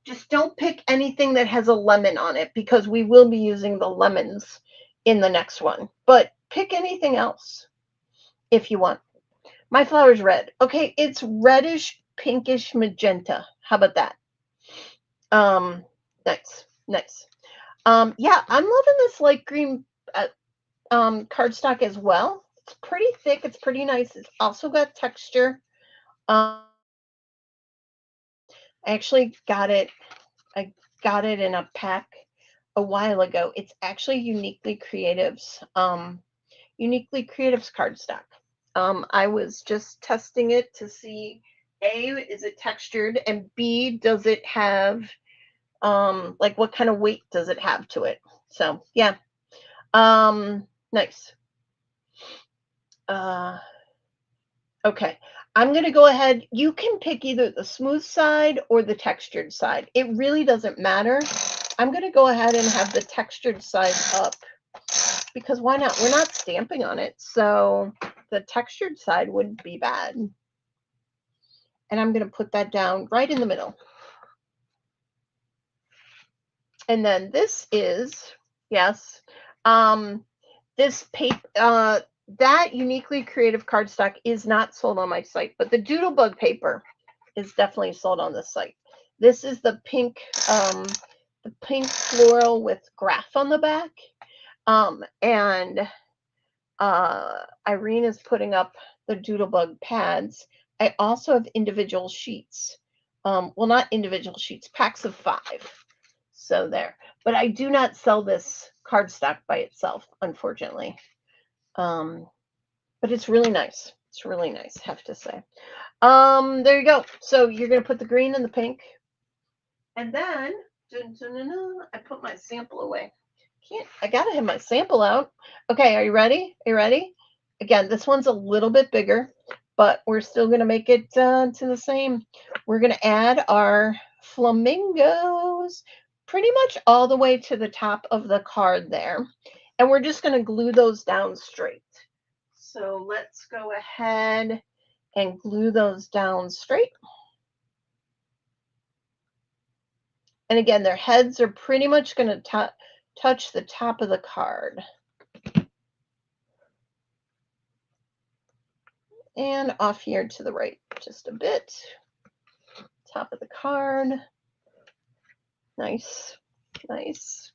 Just don't pick anything that has a lemon on it because we will be using the lemons in the next one. But pick anything else if you want. My flower's red. Okay, it's reddish, pinkish magenta. How about that? Nice, nice. Yeah, I'm loving this light green cardstock as well. It's pretty thick. It's pretty nice. It's also got texture. I actually got it. I got it in a pack a while ago. It's actually Uniquely Creatives. Uniquely Creatives cardstock. I was just testing it to see A, is it textured, and B, does it have like what kind of weight does it have to it? So yeah. Nice. Okay, I'm going to go ahead. You can pick either the smooth side or the textured side. It really doesn't matter. I'm going to go ahead and have the textured side up because why not? We're not stamping on it, so the textured side wouldn't be bad. And I'm going to put that down right in the middle. And then this is, yes, this paper, that Uniquely Creative cardstock is not sold on my site, but the Doodlebug paper is definitely sold on this site. This is the pink floral with graph on the back. And Irene is putting up the Doodlebug pads. I also have individual sheets. Well, not individual sheets, packs of 5. So there. But I do not sell this cardstock by itself, unfortunately. But it's really nice. It's really nice, I have to say. There you go. So you're going to put the green and the pink. And then, I put my sample away. I got to have my sample out. Okay, are you ready? Are you ready? Again, this one's a little bit bigger, but we're still going to make it to the same. We're going to add our flamingos pretty much all the way to the top of the card there. And we're just going to glue those down straight. So let's go ahead and glue those down straight. And again, their heads are pretty much going to touch the top of the card. And off here to the right just a bit. Top of the card. Nice, nice.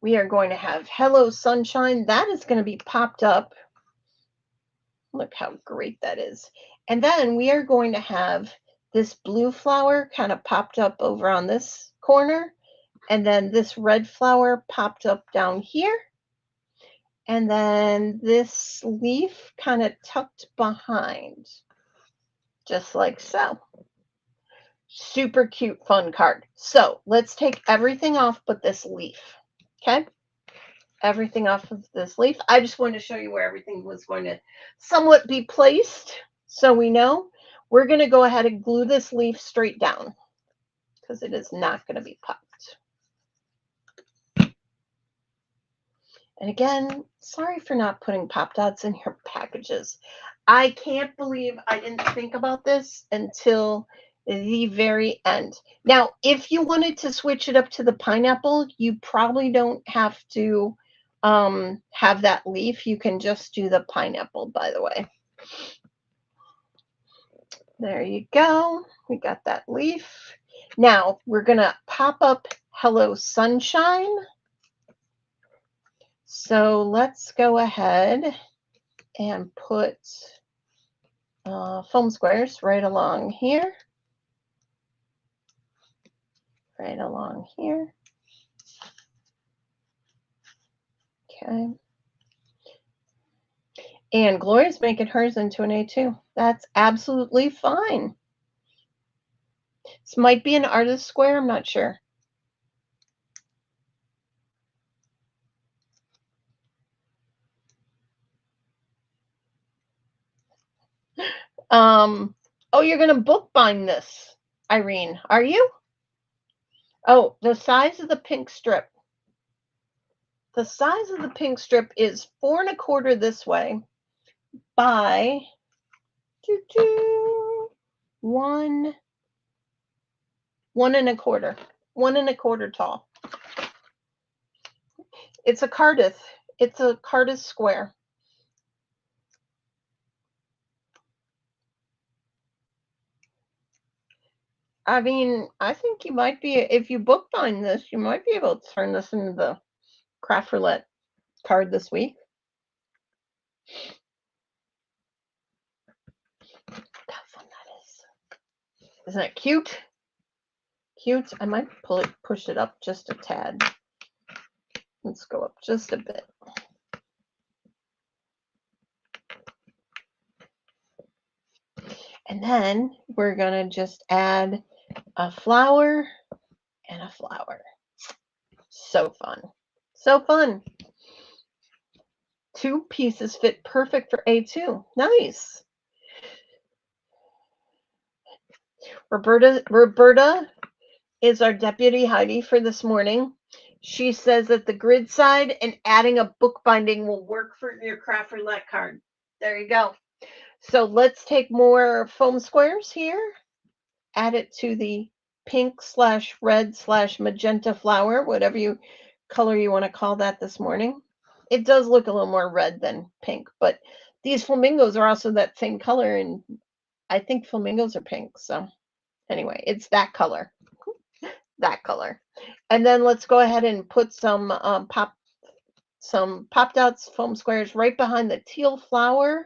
We are going to have Hello Sunshine. That is going to be popped up. Look how great that is. And then we are going to have this blue flower kind of popped up over on this corner. And then this red flower popped up down here. And then this leaf kind of tucked behind, just like so. Super cute, fun card. So let's take everything off but this leaf. Okay? Everything off of this leaf. I just wanted to show you where everything was going to somewhat be placed so we know. We're going to go ahead and glue this leaf straight down because it is not going to be popped. And again, sorry for not putting pop dots in your packages. I can't believe I didn't think about this until the very end. Now, if you wanted to switch it up to the pineapple, you probably don't have to have that leaf. You can just do the pineapple, by the way. There you go. We got that leaf. Now, we're going to pop up Hello Sunshine. So let's go ahead and put foam squares right along here. Right along here. Okay. And Gloria's making hers into an A2. That's absolutely fine. This might be an artist square, I'm not sure. Oh, you're going to bookbind this, Irene, are you? Oh, the size of the pink strip. The size of the pink strip is 4 1/4 this way by 1 1 1/4. 1 1/4 tall. It's a Cardiff. It's a Cardiff square. I mean, I think you might be, if you bookbind this, you might be able to turn this into the craft roulette card this week. Look how fun that is. Isn't that cute? Cute. I might push it up just a tad. Let's go up just a bit. And then we're going to just add a flower and a flower. So fun. So fun. 2 pieces fit perfect for A2. Nice. Roberta is our deputy Heidi for this morning. She says that the grid side and adding a bookbinding will work for your craft roulette card. There you go. So let's take more foam squares here. Add it to the pink / red / magenta flower, whatever color you want to call that this morning. It does look a little more red than pink, but these flamingos are also that same color, and I think flamingos are pink. So anyway, it's that color. That color. And then let's go ahead and put some popped out foam squares right behind the teal flower.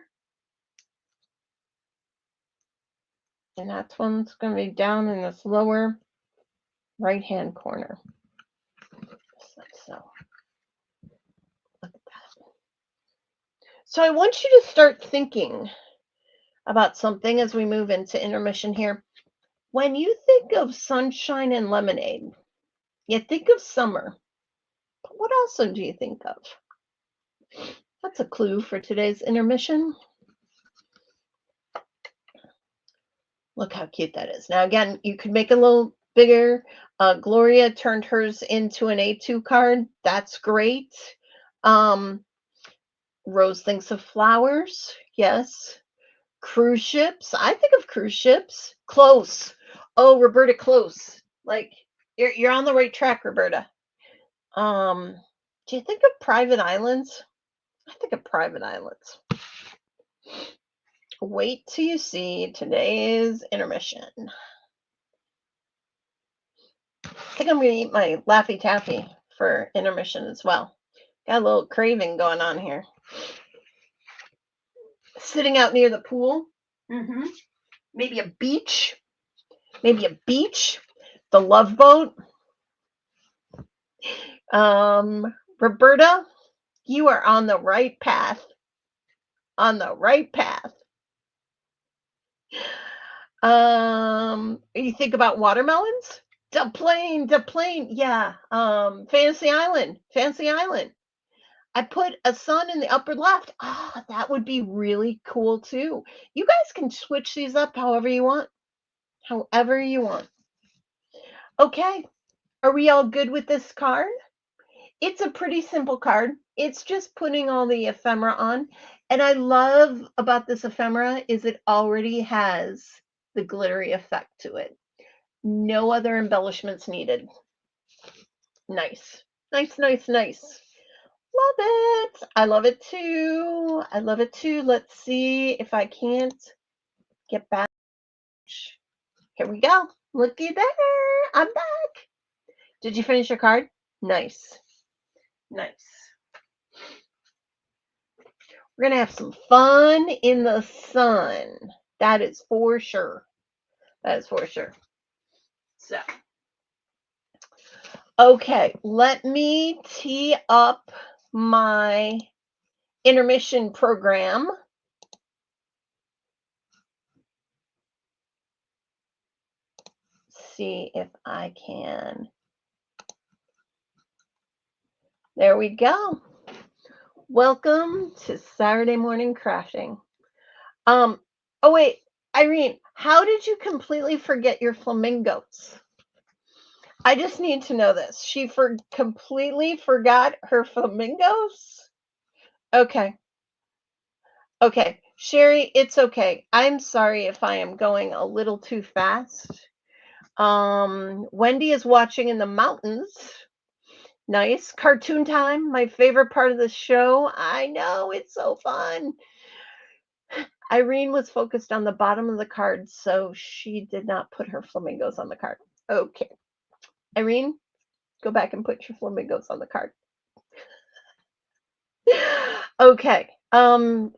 And that one's going to be down in this lower right-hand corner. Just like so. Look at that. So I want you to start thinking about something as we move into intermission here. When you think of sunshine and lemonade, you think of summer. But what also do you think of? That's a clue for today's intermission. Look how cute that is. Now, again, you could make it a little bigger. Gloria turned hers into an A2 card. That's great. Rose thinks of flowers. Yes. Cruise ships. I think of cruise ships. Close. Oh, Roberta, close. Like, you're on the right track, Roberta. Do you think of private islands? I think of private islands. Wait till you see today's intermission. I think I'm going to eat my Laffy Taffy for intermission as well. Got a little craving going on here. Sitting out near the pool. Maybe a beach. Maybe a beach. The Love Boat. Roberta, you are on the right path. On the right path. You think about watermelons? The plane. Yeah. Fantasy Island. I put a sun in the upper left. Ah, that would be really cool too. You guys can switch these up however you want. However you want. Okay. Are we all good with this card? It's a pretty simple card. It's just putting all the ephemera on. And I love about this ephemera is it already has the glittery effect to it. No other embellishments needed. Nice. Nice. Love it. I love it too. Let's see if I can't get back. Here we go. Looky there. I'm back. Did you finish your card? Nice. We're going to have some fun in the sun. That is for sure. So, okay, let me tee up my intermission program. See if I can. There we go. Welcome to Saturday morning crafting. Oh wait, Irene, how did you completely forget your flamingos? I just need to know this. She completely forgot her flamingos? Okay. Okay. Sherry, it's okay. I'm sorry if I am going a little too fast. Wendy is watching in the mountains. Nice. Cartoon time, my favorite part of the show. I know, it's so fun. Irene was focused on the bottom of the card, so she did not put her flamingos on the card. Okay. Irene, go back and put your flamingos on the card. Okay.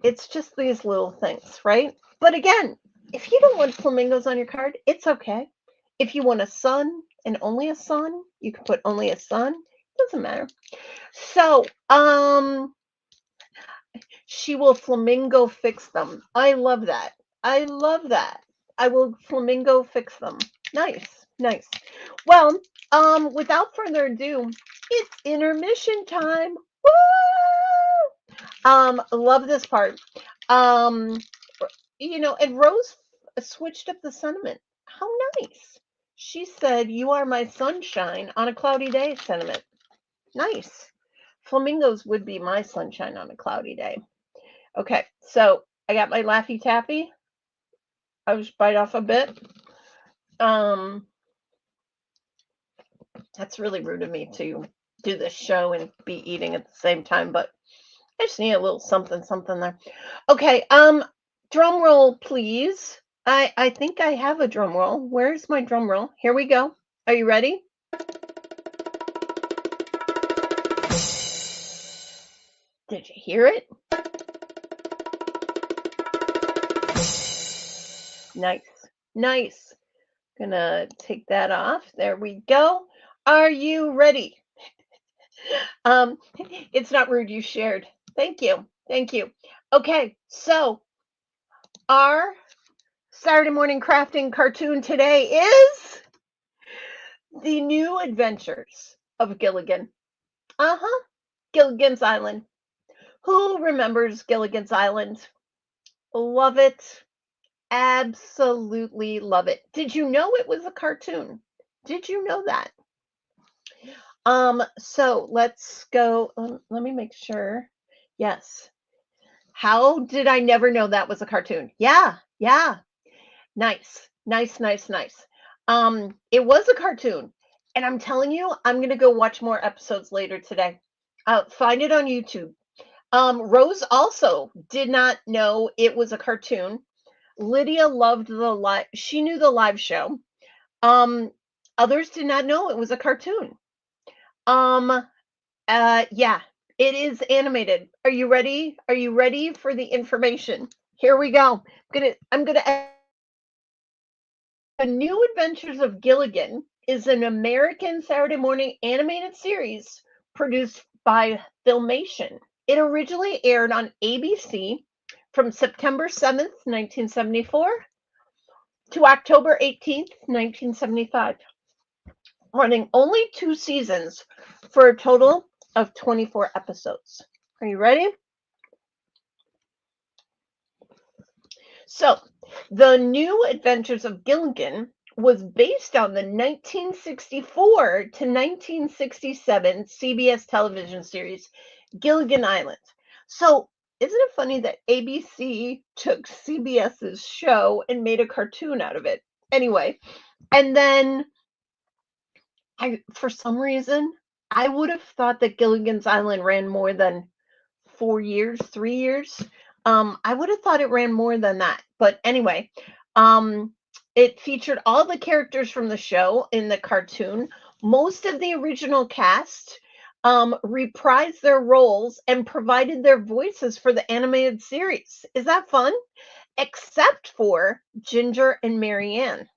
It's just these little things, right? But again, if you don't want flamingos on your card, it's okay. If you want a sun and only a sun, you can put only a sun. Doesn't matter. So, she will flamingo fix them. I love that. I love that. I will flamingo fix them. Nice, nice. Well, without further ado, it's intermission time. Woo! Love this part. Um, and Rose switched up the sentiment. How nice. She said, "You are my sunshine on a cloudy day," sentiment. Nice. Flamingos would be my sunshine on a cloudy day. Okay, so I got my Laffy Taffy. I'll just bite off a bit. That's really rude of me to do this show and be eating at the same time, but I just need a little something there. Okay, drum roll, please. I think I have a drum roll. Where's my drum roll? Here we go. Are you ready? Did you hear it? Nice, nice. Gonna take that off. There we go. Are you ready? It's not rude. You shared. Thank you. Thank you. Okay, so our Saturday morning crafting cartoon today is The New Adventures of Gilligan. Gilligan's Island. Who remembers Gilligan's Island? Love it. Absolutely love it. Did you know it was a cartoon? Did you know that? So let's go. Let me make sure. Yes. How did I never know that was a cartoon? Yeah, yeah. Nice, nice, nice, nice. It was a cartoon, and I'm telling you, I'm gonna go watch more episodes later today. Find it on YouTube. Rose also did not know it was a cartoon. Lydia loved the live. She knew the live show. Others did not know it was a cartoon. Yeah, it is animated. Are you ready? Are you ready for the information? Here we go. I'm gonna. The New Adventures of Gilligan is an American Saturday morning animated series produced by Filmation. It originally aired on ABC from September 7th, 1974 to October 18th, 1975, running only 2 seasons for a total of 24 episodes. Are you ready? So, The New Adventures of Gilligan was based on the 1964 to 1967 CBS television series Gilligan Island. So, isn't it funny that ABC took CBS's show and made a cartoon out of it? Anyway, and then for some reason, I would have thought that Gilligan's Island ran more than 4 years, 3 years. I would have thought it ran more than that. But anyway, it featured all the characters from the show in the cartoon. Most of the original cast reprised their roles and provided their voices for the animated series. Is that fun? Except for Ginger and Marianne.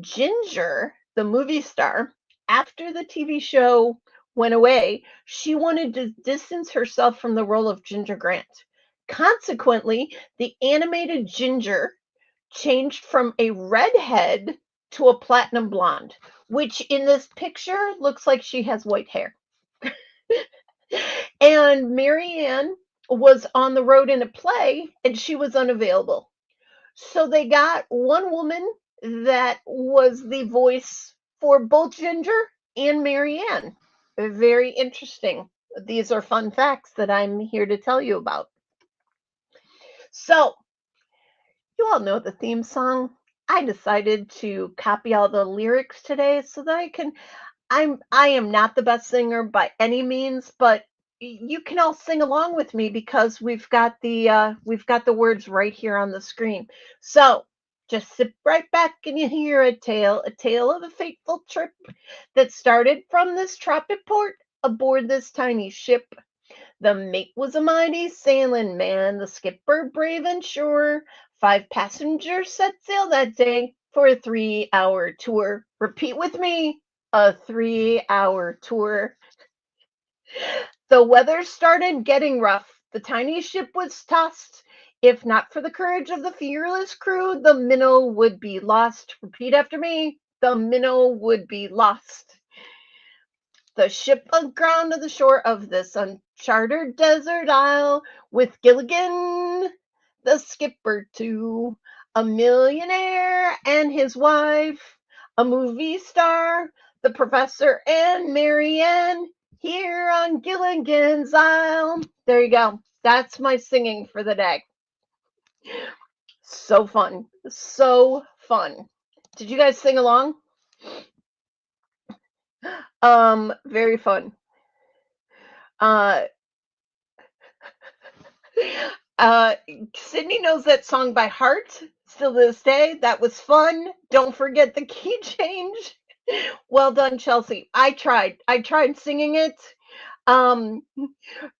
Ginger, the movie star, after the TV show went away, she wanted to distance herself from the role of Ginger Grant. Consequently, the animated Ginger changed from a redhead to a platinum blonde, which in this picture looks like she has white hair. And Marianne was on the road in a play and she was unavailable. So they got one woman that was the voice for both Ginger and Marianne. Very interesting. These are fun facts that I'm here to tell you about. So, you all know the theme song. I decided to copy all the lyrics today so that I am not the best singer by any means, but you can all sing along with me because we've got the words right here on the screen. So just sit right back and you hear a tale of a fateful trip that started from this tropic port aboard this tiny ship. The mate was a mighty sailing man, the skipper brave and sure. 5 passengers set sail that day for a 3 hour tour. Repeat with me, a 3 hour tour. The weather started getting rough. The tiny ship was tossed. If not for the courage of the fearless crew, the minnow would be lost. Repeat after me, the minnow would be lost. The ship aground on the shore of this uncharted desert isle with Gilligan, the skipper, too, a millionaire and his wife, a movie star, the professor and Marianne here on Gilligan's Isle. There you go. That's my singing for the day. So fun. So fun. Did you guys sing along? Very fun. Uh, Uh, Sydney knows that song by heart still to this day. That was fun. Don't forget the key change. Well done, Chelsea. I tried singing it. Um,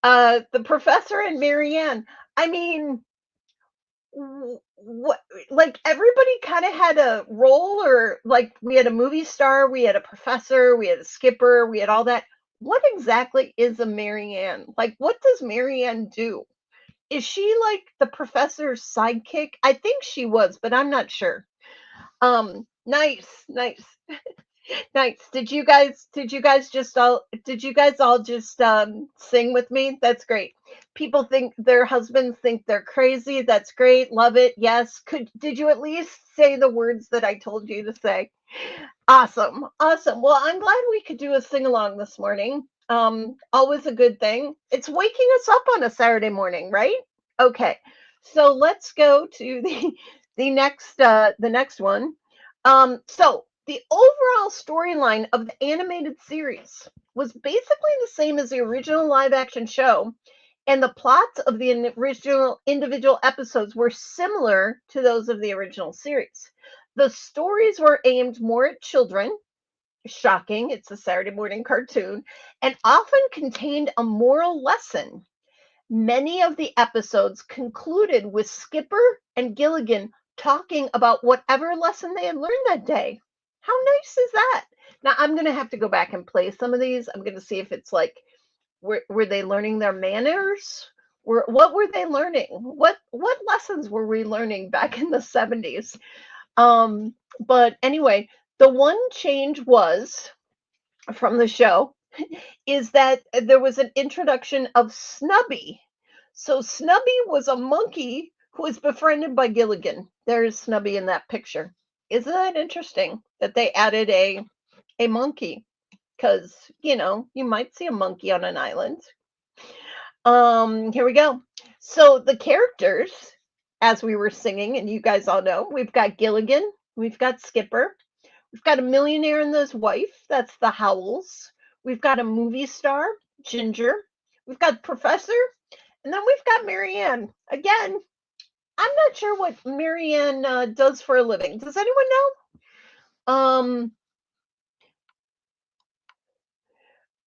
the professor and Marianne. I mean, what? Like everybody kind of had a role, or like we had a movie star, we had a professor, we had a skipper, we had all that. What exactly is a Marianne? Like, what does Marianne do? Is she like the professor's sidekick? I think she was, but I'm not sure. Nice, nice, nice. Did you guys all just sing with me? That's great. People think their husbands think they're crazy. That's great. Love it. Yes. Did you at least say the words that I told you to say? Awesome. Awesome. Well, I'm glad we could do a sing along this morning. Always a good thing. It's waking us up on a Saturday morning, right? Okay. So let's go to the next one. So the overall storyline of the animated series was basically the same as the original live action show, and the plots of the original individual episodes were similar to those of the original series. The stories were aimed more at children. Shocking, it's a Saturday morning cartoon, and often contained a moral lesson. Many of the episodes concluded with Skipper and Gilligan talking about whatever lesson they had learned that day. How nice is that? Now, I'm going to have to go back and play some of these. I'm going to see if it's like, were they learning their manners? What were they learning? What lessons were we learning back in the 70s? But anyway, the one change was from the show is that there was an introduction of Snubby. So Snubby was a monkey who was befriended by Gilligan. There's Snubby in that picture. Isn't that interesting that they added a monkey? Because you might see a monkey on an island. Here we go. So the characters, as we were singing, and you guys all know, we've got Gilligan, we've got Skipper, we've got a millionaire and his wife. That's the Howells. We've got a movie star, Ginger. We've got Professor, and then we've got Marianne. Again, I'm not sure what Marianne does for a living. Does anyone know?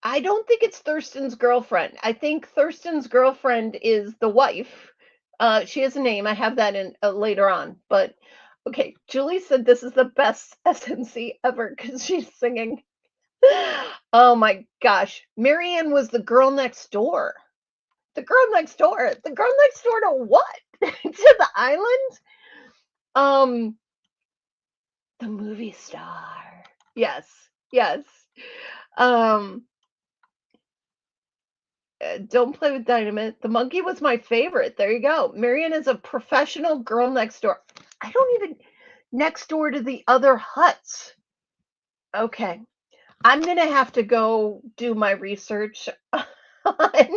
I don't think it's Thurston's girlfriend. I think Thurston's girlfriend is the wife. She has a name. I have that in later on. But okay, Julie said this is the best SMC ever because she's singing. Oh my gosh, Marianne was the girl next door. The girl next door. The girl next door to what? To the island? Um, the movie star. Yes, yes. Um, don't play with dynamite. The monkey was my favorite. There you go. Marianne is a professional girl next door. I don't even, next door to the other huts. Okay. I'm going to have to go do my research on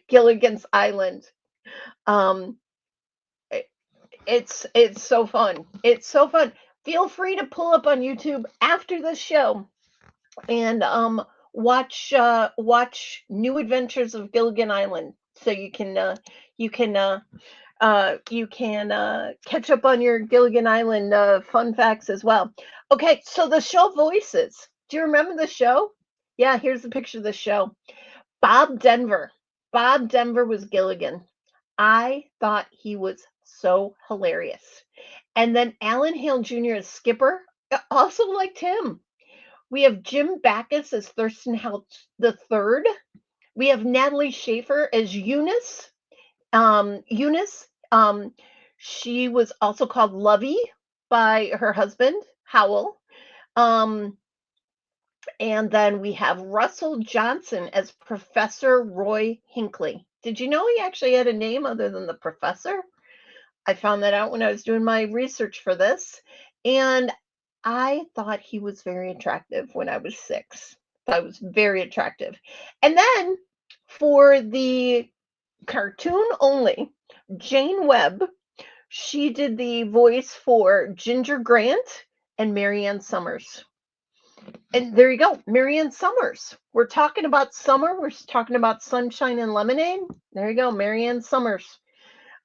Gilligan's Island. Um, it, it's so fun. It's so fun. Feel free to pull up on YouTube after the show and watch New Adventures of Gilligan Island, so you can catch up on your Gilligan Island fun facts as well. Okay, so the show voices. Do you remember the show? Yeah, here's the picture of the show. Bob Denver. Bob Denver was Gilligan. I thought he was so hilarious. And then Alan Hale Jr. as Skipper. I also liked him. We have Jim Backus as Thurston Howell III. We have Natalie Schaefer as Eunice. Eunice, she was also called Lovey by her husband, Howell. And then we have Russell Johnson as Professor Roy Hinckley. Did you know he actually had a name other than the professor? I found that out when I was doing my research for this. And I thought he was very attractive when I was 6. I was very attractive. And then for the cartoon only, Jane Webb, she did the voice for Ginger Grant and Marianne Summers. And there you go, Marianne Summers. We're talking about summer. We're talking about sunshine and lemonade. There you go, Marianne Summers.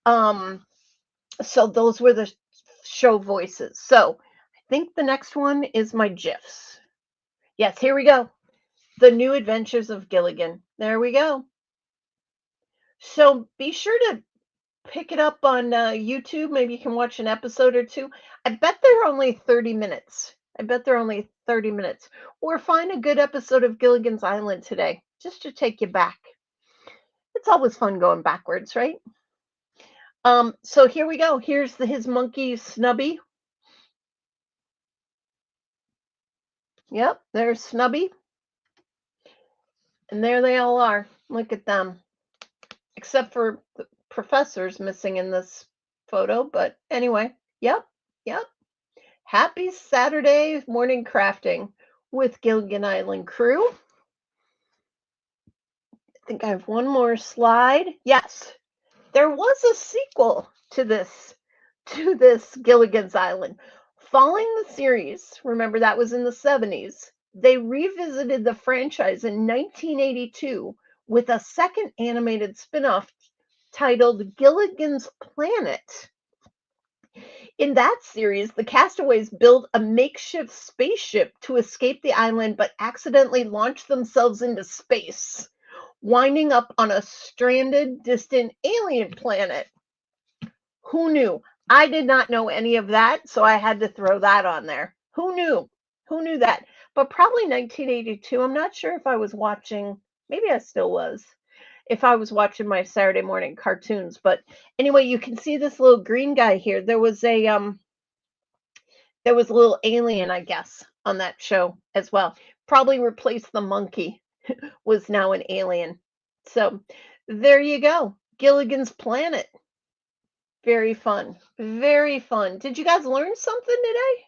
So those were the show voices. So I think the next one is my GIFs. Yes, here we go. The New Adventures of Gilligan. There we go. So be sure to pick it up on YouTube. Maybe you can watch an episode or two. I bet they're only 30 minutes. I bet they're only 30 minutes. Or find a good episode of Gilligan's Island today, just to take you back. It's always fun going backwards, right? So here we go. Here's his monkey Snubby. Yep, there's Snubby. And there they all are. Look at them. Except for the professor's missing in this photo. But anyway, yep. Happy Saturday morning crafting with Gilligan Island crew. I think I have one more slide. Yes, there was a sequel to this Gilligan's Island. Following the series, remember that was in the 70s, they revisited the franchise in 1982 with a second animated spin-off titled Gilligan's Planet. In that series, the castaways build a makeshift spaceship to escape the island, but accidentally launch themselves into space, winding up on a stranded, distant alien planet. Who knew? I did not know any of that, so I had to throw that on there. Who knew? Who knew that? But probably 1982. I'm not sure if I was watching, maybe I still was, if I was watching my Saturday morning cartoons. But anyway, you can see this little green guy here. There was a little alien, I guess, on that show as well. Probably replaced the monkey, was now an alien. So there you go. Gilligan's Planet. Very fun. Very fun. Did you guys learn something today?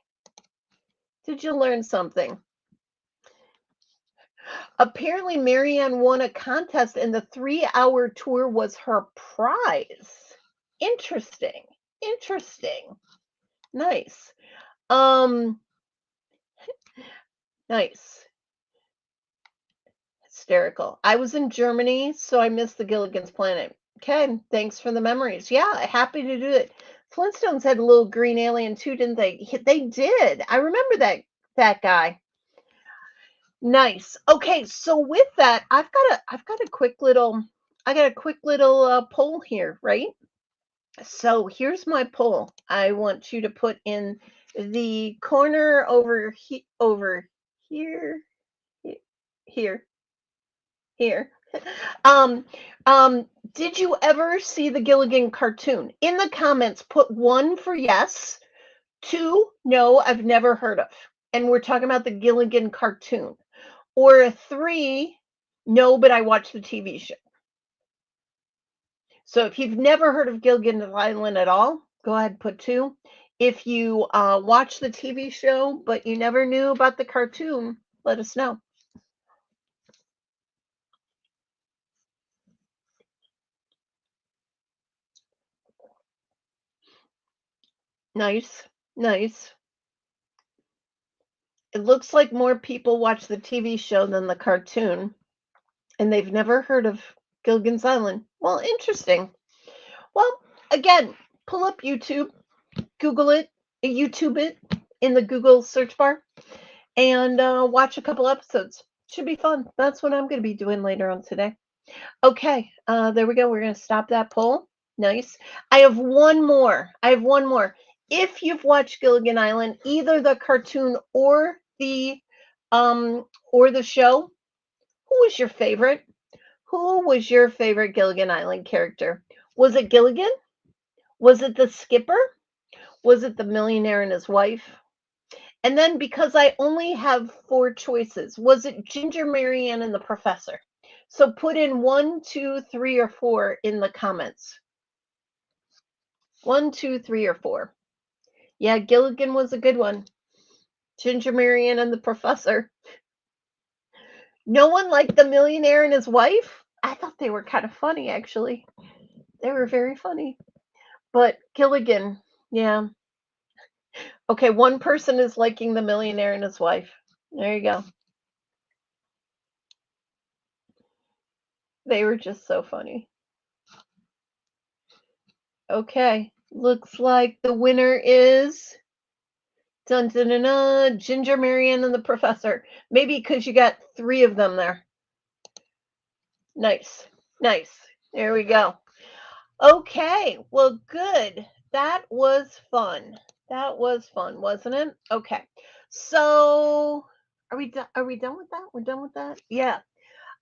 Did you learn something? Apparently, Marianne won a contest and the 3-hour tour was her prize. Interesting. Interesting. Nice. Nice. Hysterical. I was in Germany, so I missed the Gilligan's Planet. Okay, thanks for the memories. Yeah, happy to do it. Flintstones had a little green alien too, didn't they? They did. I remember that guy. Nice. Okay, so with that, I got a quick little poll here, right? So here's my poll. I want you to put in the corner over here, here. Did you ever see the Gilligan cartoon? In the comments, put 1 for yes, 2, no, I've never heard of. And we're talking about the Gilligan cartoon. Or 3, no, but I watched the TV show. So if you've never heard of Gilligan's Island at all, go ahead and put 2. If you watch the TV show, but you never knew about the cartoon, let us know. Nice, nice. It looks like more people watch the TV show than the cartoon, and they've never heard of Gilligan's Island. Well, interesting. Well, again, pull up YouTube, Google it, YouTube it in the Google search bar, and watch a couple episodes. Should be fun. That's what I'm going to be doing later on today. Okay, there we go. We're going to stop that poll. Nice. I have one more. If you've watched Gilligan Island, either the cartoon or the show, who was your favorite? Who was your favorite Gilligan Island character? Was it Gilligan? Was it the skipper? Was it the millionaire and his wife? And then, because I only have 4 choices, was it Ginger, Marianne, and the professor? So put in 1, 2, 3, or 4 in the comments. 1, 2, 3, or 4. Yeah, Gilligan was a good one. Ginger, Marianne, and the professor. No one liked the millionaire and his wife? I thought they were kind of funny, actually. They were very funny. But Gilligan, yeah. Okay, one person is liking the millionaire and his wife. There you go. They were just so funny. Okay, looks like the winner is dun, dun, dun, dun, Ginger, Marianne, and the professor. Maybe because you got 3 of them there. Nice, nice. There we go. Okay, well, good. That was fun. That was fun, wasn't it? Okay. So, are we done? Are we done with that? We're done with that? Yeah.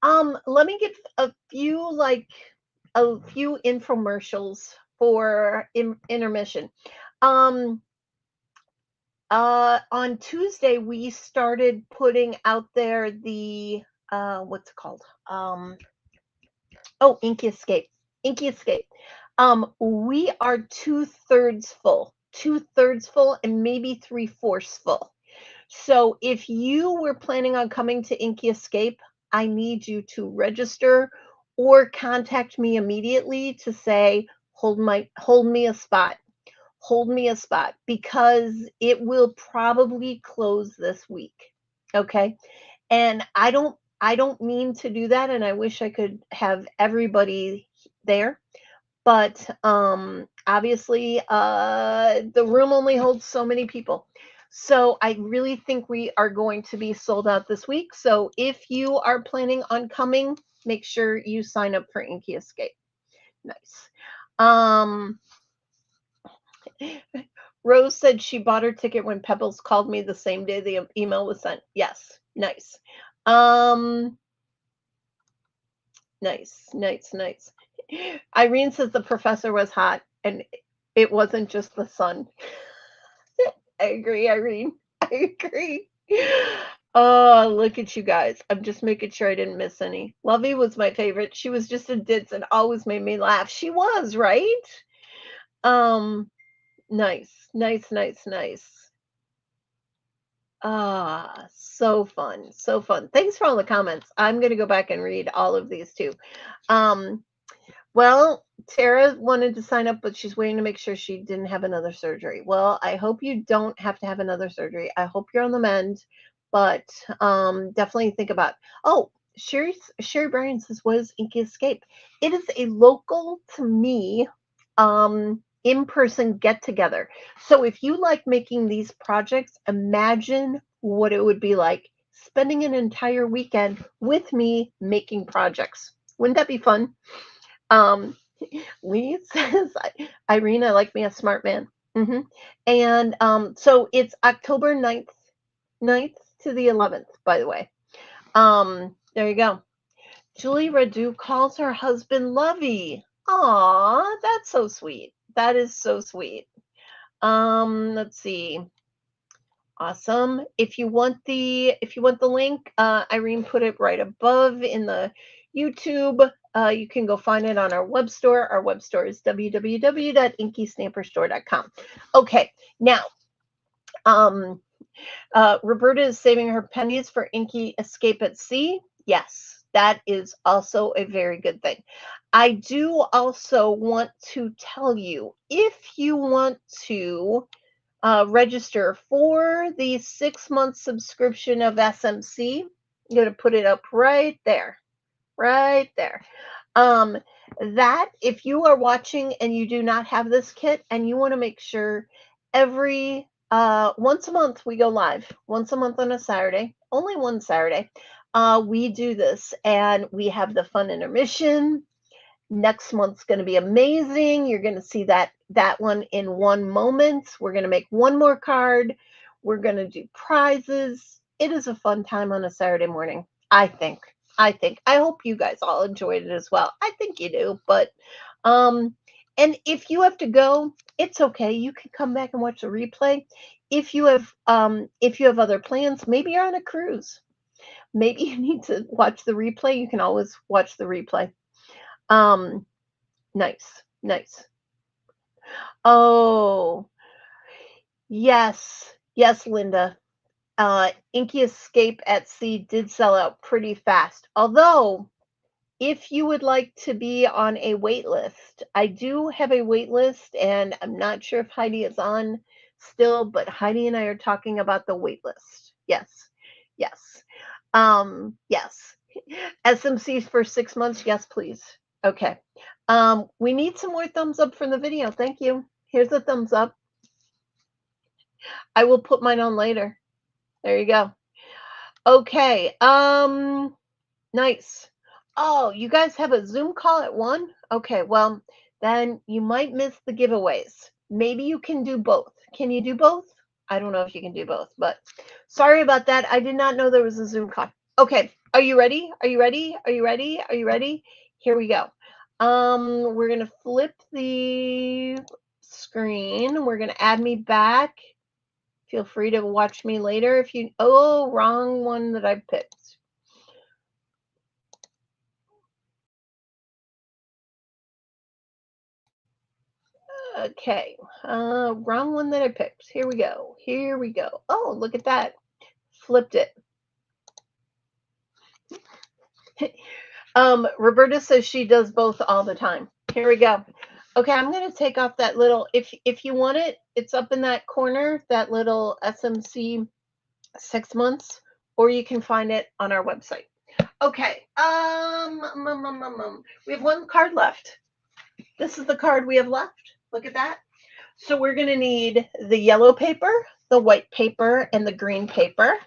Let me get a few infomercials for intermission. On Tuesday we started putting out there the what's it called? Oh, Inky Escape. Inky Escape. We are 2/3 full. 2/3 full and maybe 3/4 full. So if you were planning on coming to Inky Escape, I need you to register or contact me immediately to say, hold me a spot. Hold me a spot, because it will probably close this week. Okay? And I don't mean to do that, and I wish I could have everybody there, but obviously the room only holds so many people. So I really think we are going to be sold out this week. So if you are planning on coming, make sure you sign up for Inky Escape. Nice. Rose said she bought her ticket when Pebbles called me the same day the email was sent. Yes. Nice. Nice, nice, nice. Irene says the professor was hot and it wasn't just the sun. I agree, Irene. I agree. Oh, look at you guys. I'm just making sure I didn't miss any. Lovey was my favorite. She was just a ditz and always made me laugh. She was, right? Nice, nice, nice, nice. Ah, so fun, so fun. Thanks for all the comments. I'm going to go back and read all of these too. Well, Tara wanted to sign up, but she's waiting to make sure she didn't have another surgery. Well, I hope you don't have to have another surgery. I hope you're on the mend, but definitely think about. Oh, Sherry Bryan says, "What is Inky Escape?" It is a local to me in-person get-together. So if you like making these projects, imagine what it would be like spending an entire weekend with me making projects. Wouldn't that be fun? Um, Lee says, Irene, I like me a smart man. And so it's October 9th to the 11th, by the way. There you go. Julie Radu calls her husband Lovey. Aw, that's so sweet. That is so sweet. Let's see. Awesome. If you want the link, Irene put it right above in the YouTube. You can go find it on our web store. Our web store is www.inkystamperstore.com. Okay, Now, Roberta is saving her pennies for Inky Escape at Sea. Yes, that is also a very good thing. I do also want to tell you, if you want to register for the 6-month subscription of SMC, I'm going to put it up right there. Right there. That if you are watching and you do not have this kit and you want to make sure every once a month we go live, once a month on a Saturday, only one Saturday, we do this and we have the fun intermission. Next month's going to be amazing. You're going to see that one in one moment. We're going to make one more card. We're going to do prizes. It is a fun time on a Saturday morning, I think. I hope you guys all enjoyed it as well. I think you do, but and if you have to go, it's okay. You can come back and watch the replay. If you have other plans, maybe you're on a cruise. Maybe you need to watch the replay. You can always watch the replay. Nice, nice. Oh, yes, yes, Linda. Inky Escape at Sea did sell out pretty fast. Although, if you would like to be on a wait list, I do have a wait list, and I'm not sure if Heidi is on still, but Heidi and I are talking about the wait list. Yes, yes, yes. SMCs for 6 months. Yes, please. Okay. We need some more thumbs up from the video. Thank you. Here's a thumbs up. I will put mine on later. There you go. Okay. Nice. Oh, you guys have a Zoom call at 1? Okay, well, then you might miss the giveaways. Maybe you can do both. Can you do both? I don't know if you can do both, but sorry about that. I did not know there was a Zoom call. Okay, are you ready? Are you ready? Are you ready? Are you ready? Here we go. We're going to flip the screen. We're going to add me back. Feel free to watch me later if you, oh, wrong one that I picked. Okay, wrong one that I picked. Here we go. Here we go. Oh, look at that. Flipped it. Roberta says she does both all the time. Here we go. Okay, I'm going to take off that little, if you want it, it's up in that corner, that little SMC 6 months, or you can find it on our website. Okay, we have one card left. This is the card we have left. Look at that. So we're going to need the yellow paper, the white paper, and the green paper.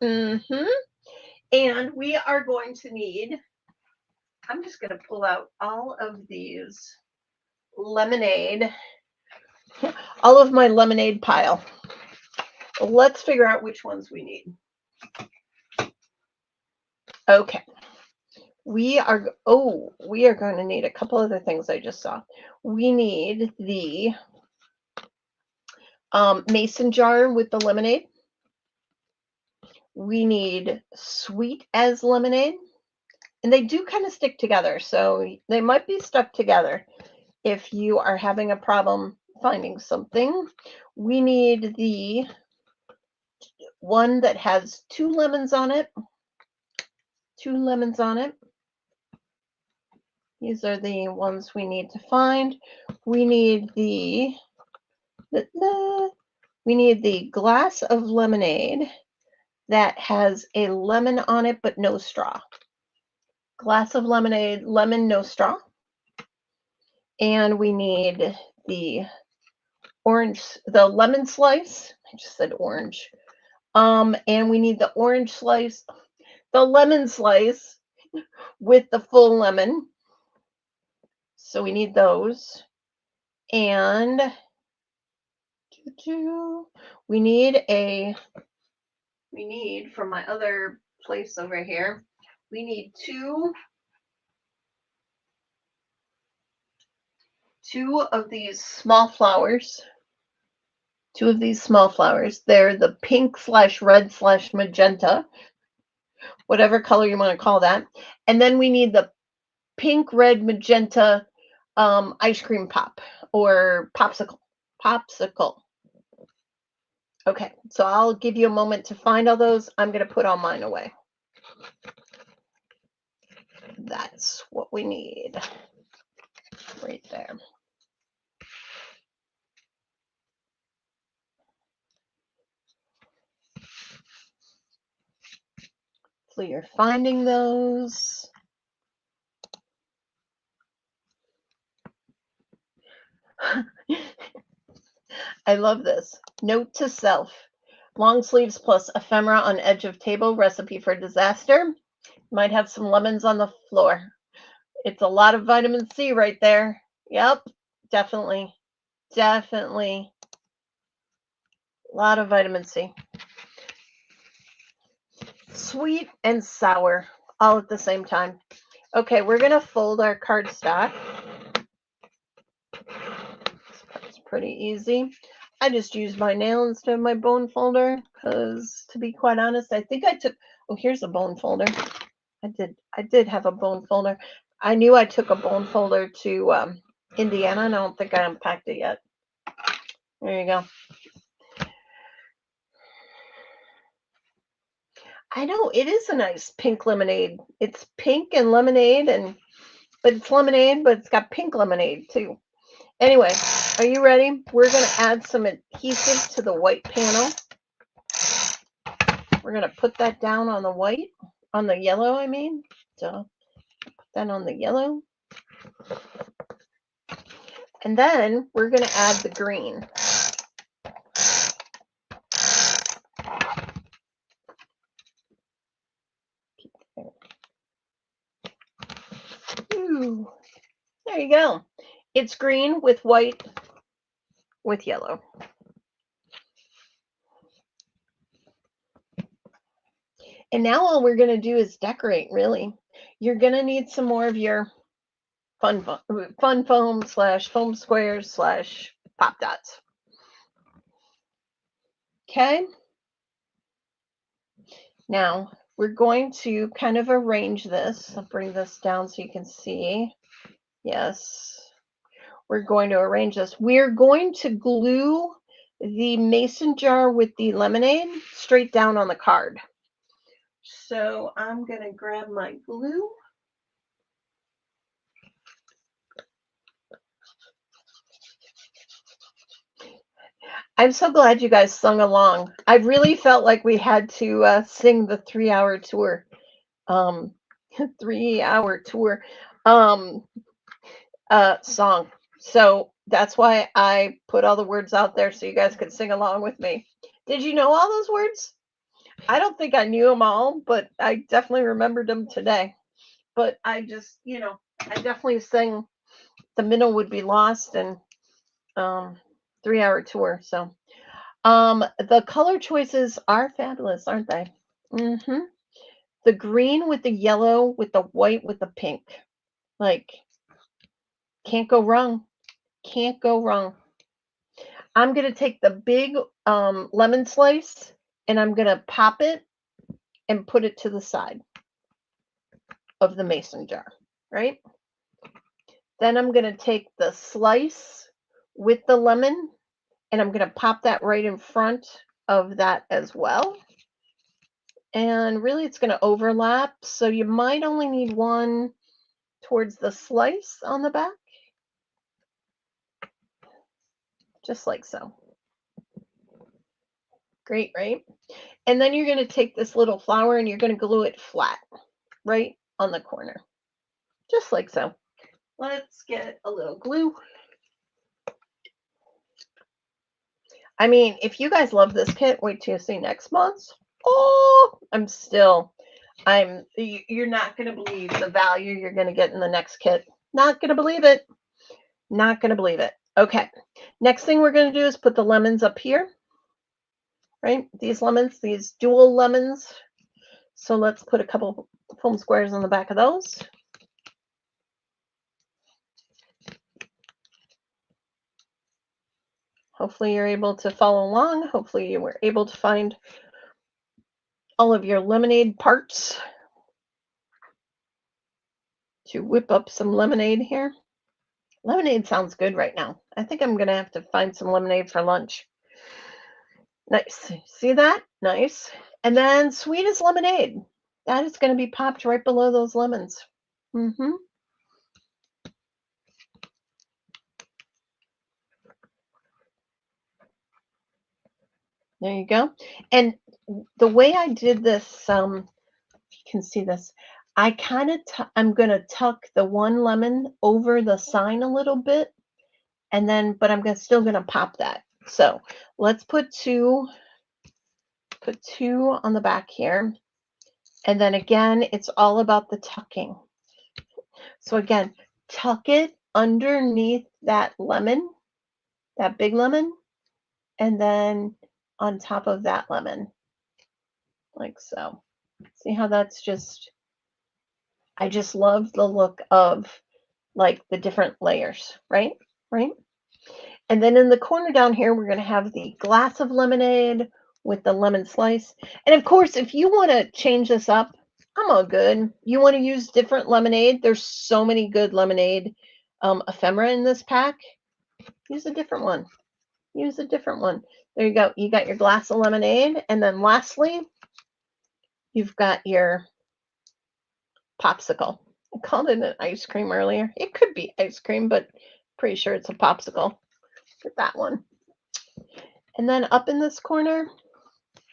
And we are going to need, I'm just going to pull out all of these lemonade, all of my lemonade pile. Let's figure out which ones we need. Okay. We are going to need a couple other things I just saw. We need the mason jar with the lemonade. We need sweet as lemonade. And they do kind of stick together, so they might be stuck together if you are having a problem finding something. We need the one that has 2 lemons on it. 2 lemons on it. These are the ones we need to find. We need the glass of lemonade that has a lemon on it but no straw. Glass of lemonade, lemon, no straw. And we need the orange, the lemon slice. I just said orange. And we need the orange slice, the lemon slice with the full lemon. So we need those. And we need from my other place over here, we need two of these small flowers. 2 of these small flowers. They're the pink / red / magenta, whatever color you want to call that. And then we need the pink, red, magenta ice cream pop or popsicle. Okay, so I'll give you a moment to find all those. I'm going to put all mine away. That's what we need right there. So you're finding those. I love this. Note to self. Long sleeves plus ephemera on edge of table. Recipe for disaster. Might have some lemons on the floor. It's a lot of vitamin C right there. Yep, definitely. Definitely. A lot of vitamin C. Sweet and sour all at the same time. Okay, we're going to fold our cardstock. It's pretty easy. I just used my nail instead of my bone folder because, to be quite honest, I think I took, oh, here's a bone folder. I did have a bone folder. I knew I took a bone folder to Indiana, and I don't think I unpacked it yet. There you go. I know, it is a nice pink lemonade. It's pink and lemonade, but it's lemonade, but it's got pink lemonade too. Anyway, are you ready? We're going to add some adhesive to the white panel. We're going to put that down on the white, on the yellow, I mean. So put that on the yellow. And then we're going to add the green. Ooh, there you go. It's green with white with yellow. And now all we're going to do is decorate, really. You're going to need some more of your fun foam / foam squares / pop dots. Okay. Now we're going to kind of arrange this. I'll bring this down so you can see. Yes. We're going to arrange this. We're going to glue the mason jar with the lemonade straight down on the card. So I'm going to grab my glue. I'm so glad you guys sung along. I really felt like we had to sing the 3-hour tour. 3-hour tour song. So that's why I put all the words out there so you guys could sing along with me. Did you know all those words? I don't think I knew them all, but I definitely remembered them today. But I just, I definitely sang The Minnow Would Be Lost and 3-hour tour. So the color choices are fabulous, aren't they? Mm-hmm. The green with the yellow with the white with the pink. Like, can't go wrong. Can't go wrong. I'm going to take the big lemon slice and I'm going to pop it and put it to the side of the mason jar, right? Then I'm going to take the slice with the lemon and I'm going to pop that right in front of that as well. And really it's going to overlap. So you might only need one towards the slice on the back. Just like so. Great, right? And then you're going to take this little flower and you're going to glue it flat right on the corner. Just like so. Let's get a little glue. I mean, if you guys love this kit, wait till you see next month's. Oh, you're not going to believe the value you're going to get in the next kit. Not going to believe it. Not going to believe it. Okay. Next thing we're going to do is put the lemons up here. Right? These lemons, these dual lemons. So let's put a couple foam squares on the back of those. Hopefully you're able to follow along. Hopefully you were able to find all of your lemonade parts to whip up some lemonade here. Lemonade sounds good right now. I think I'm going to have to find some lemonade for lunch. Nice. See that? Nice. And then sweet as lemonade. That is going to be popped right below those lemons. Mm-hmm. There you go. And the way I did this, if you can see this, I kind of, I'm going to tuck the one lemon over the sign a little bit, and then, but I'm still going to pop that. So let's put two on the back here. And then again, it's all about the tucking. So again, tuck it underneath that lemon, that big lemon, and then on top of that lemon, like so. See how that's just, I just love the look of like the different layers, right? Right? And then in the corner down here, we're going to have the glass of lemonade with the lemon slice. And of course, if you want to change this up, I'm all good. You want to use different lemonade. There's so many good lemonade ephemera in this pack. Use a different one. Use a different one. There you go. You got your glass of lemonade. And then lastly, you've got your popsicle. I called it an ice cream earlier. It could be ice cream, but pretty sure it's a popsicle. Get that one. And then up in this corner,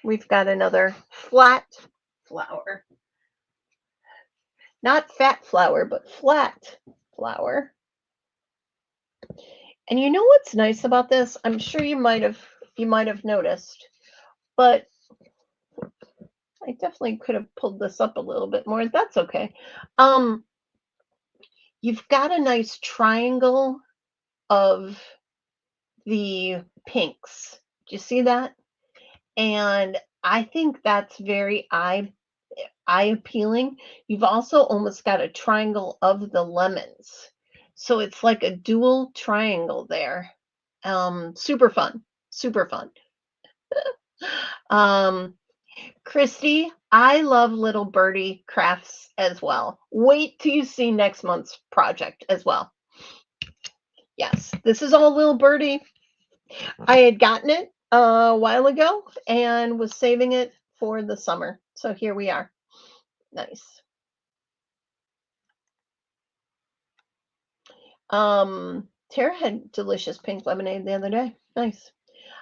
we've got another flat flower. Not fat flower, but flat flower. And you know what's nice about this? I'm sure you might have noticed, but I definitely could have pulled this up a little bit more. That's okay. You've got a nice triangle of the pinks. Do you see that? And I think that's very eye appealing. You've also almost got a triangle of the lemons. So it's like a dual triangle there. Super fun. Super fun. Christy, I love Little Birdie crafts as well. Wait till you see next month's project as well. Yes, this is all Little Birdie. I had gotten it a while ago and was saving it for the summer. So here we are. Nice. Tara had delicious pink lemonade the other day. Nice.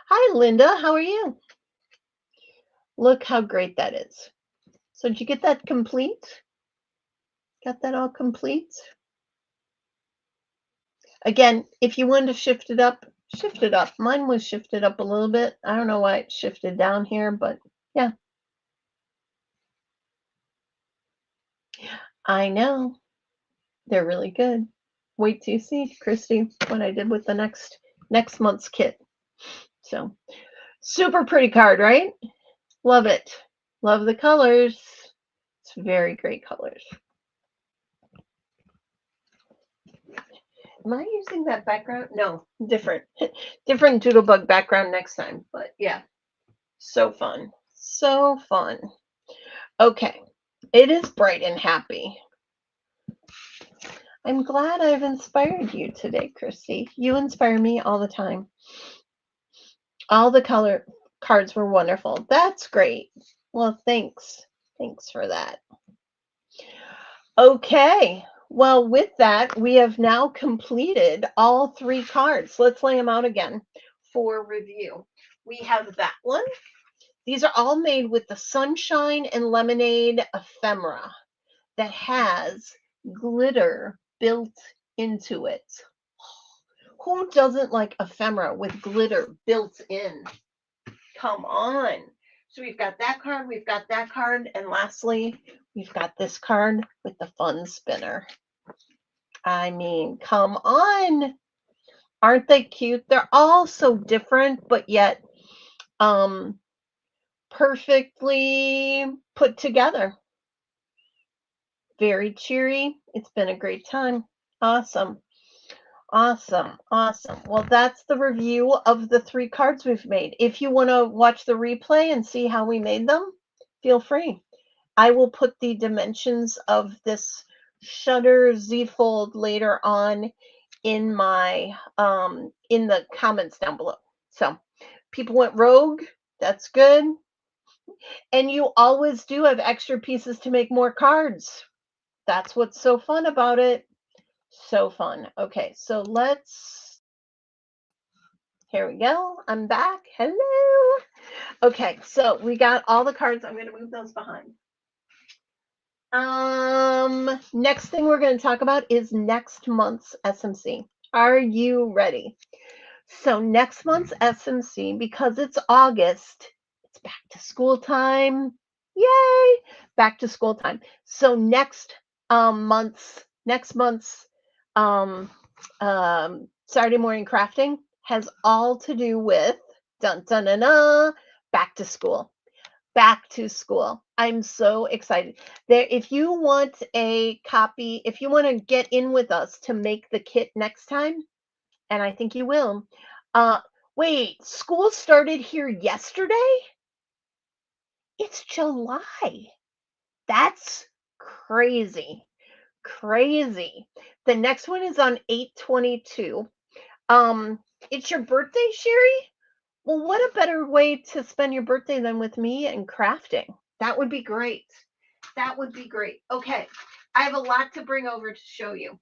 Hi, Linda. How are you? Look how great that is. So did you get that complete? Got that all complete? Again, if you wanted to shift it up, shift it up. Mine was shifted up a little bit. I don't know why it shifted down here, but yeah. I know. They're really good. Wait till you see, Christy, what I did with the next month's kit. So super pretty card, right? Love it. Love the colors. It's very great colors. Am I using that background? No, different. Different Doodlebug background next time. But yeah, so fun. So fun. Okay, it is bright and happy. I'm glad I've inspired you today, Christy. You inspire me all the time. All the color cards were wonderful. That's great. Well, thanks. Thanks for that. Okay. Well, with that, we have now completed all 3 cards. Let's lay them out again for review. We have that one. These are all made with the Sunshine and Lemonade ephemera that has glitter built into it. Who doesn't like ephemera with glitter built in? Come on. So we've got that card, we've got that card, and lastly, we've got this card with the fun spinner. I mean, come on. Aren't they cute? They're all so different, but yet perfectly put together. Very cheery. It's been a great time. Awesome. Awesome. Awesome. Well, that's the review of the 3 cards we've made. If you want to watch the replay and see how we made them, feel free. I will put the dimensions of this shutter Z-fold later on in my in the comments down below. So people went rogue That's good. And you always do have extra pieces to make more cards. That's what's so fun about it. So fun. Okay, so here we go. I'm back. Hello. Okay, so we got all the cards. I'm going to move those behind. Next thing we're going to talk about is next month's SMC. Are you ready? So next month's SMC, because it's August, it's back to school time. Yay! Back to school time. So next month's Saturday morning crafting has all to do with dun dun dun dun, back to school. Back to school. I'm so excited. There, if you want a copy, if you want to get in with us to make the kit next time, and I think you will. Wait, school started here yesterday? It's July. That's crazy. Crazy. The next one is on 8/22. It's your birthday, Sherry? Well, what a better way to spend your birthday than with me and crafting. That would be great. That would be great. Okay. I have a lot to bring over to show you.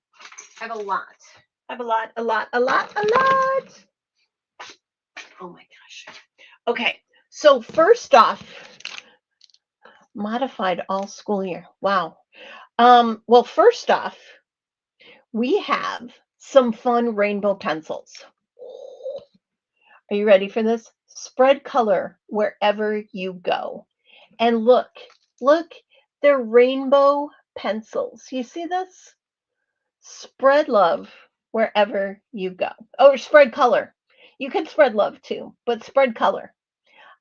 I have a lot. I have a lot. Oh my gosh. Okay. So first off, modified all school year. Wow. Well, first off, we have some fun rainbow pencils. Are you ready for this? Spread color wherever you go. And look, they're rainbow pencils. You see this? Spread love wherever you go. Oh, or spread color. You can spread love too, but spread color.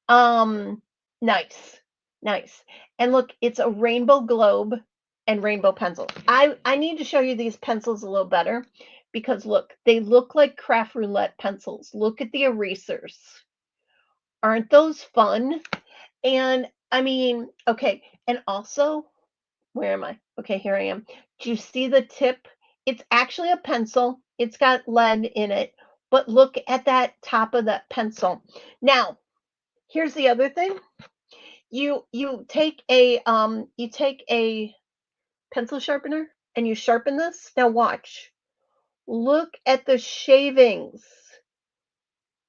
Nice. Nice. And look, it's a rainbow globe and rainbow pencil. I need to show you these pencils a little better because look, they look like craft roulette pencils. Look at the erasers. Aren't those fun? And I mean, okay, and also, where am I? Okay, here I am. Do you see the tip? It's actually a pencil. It's got lead in it, but look at that top of that pencil. Now, here's the other thing. You take a pencil sharpener and you sharpen this. Now watch. Look at the shavings.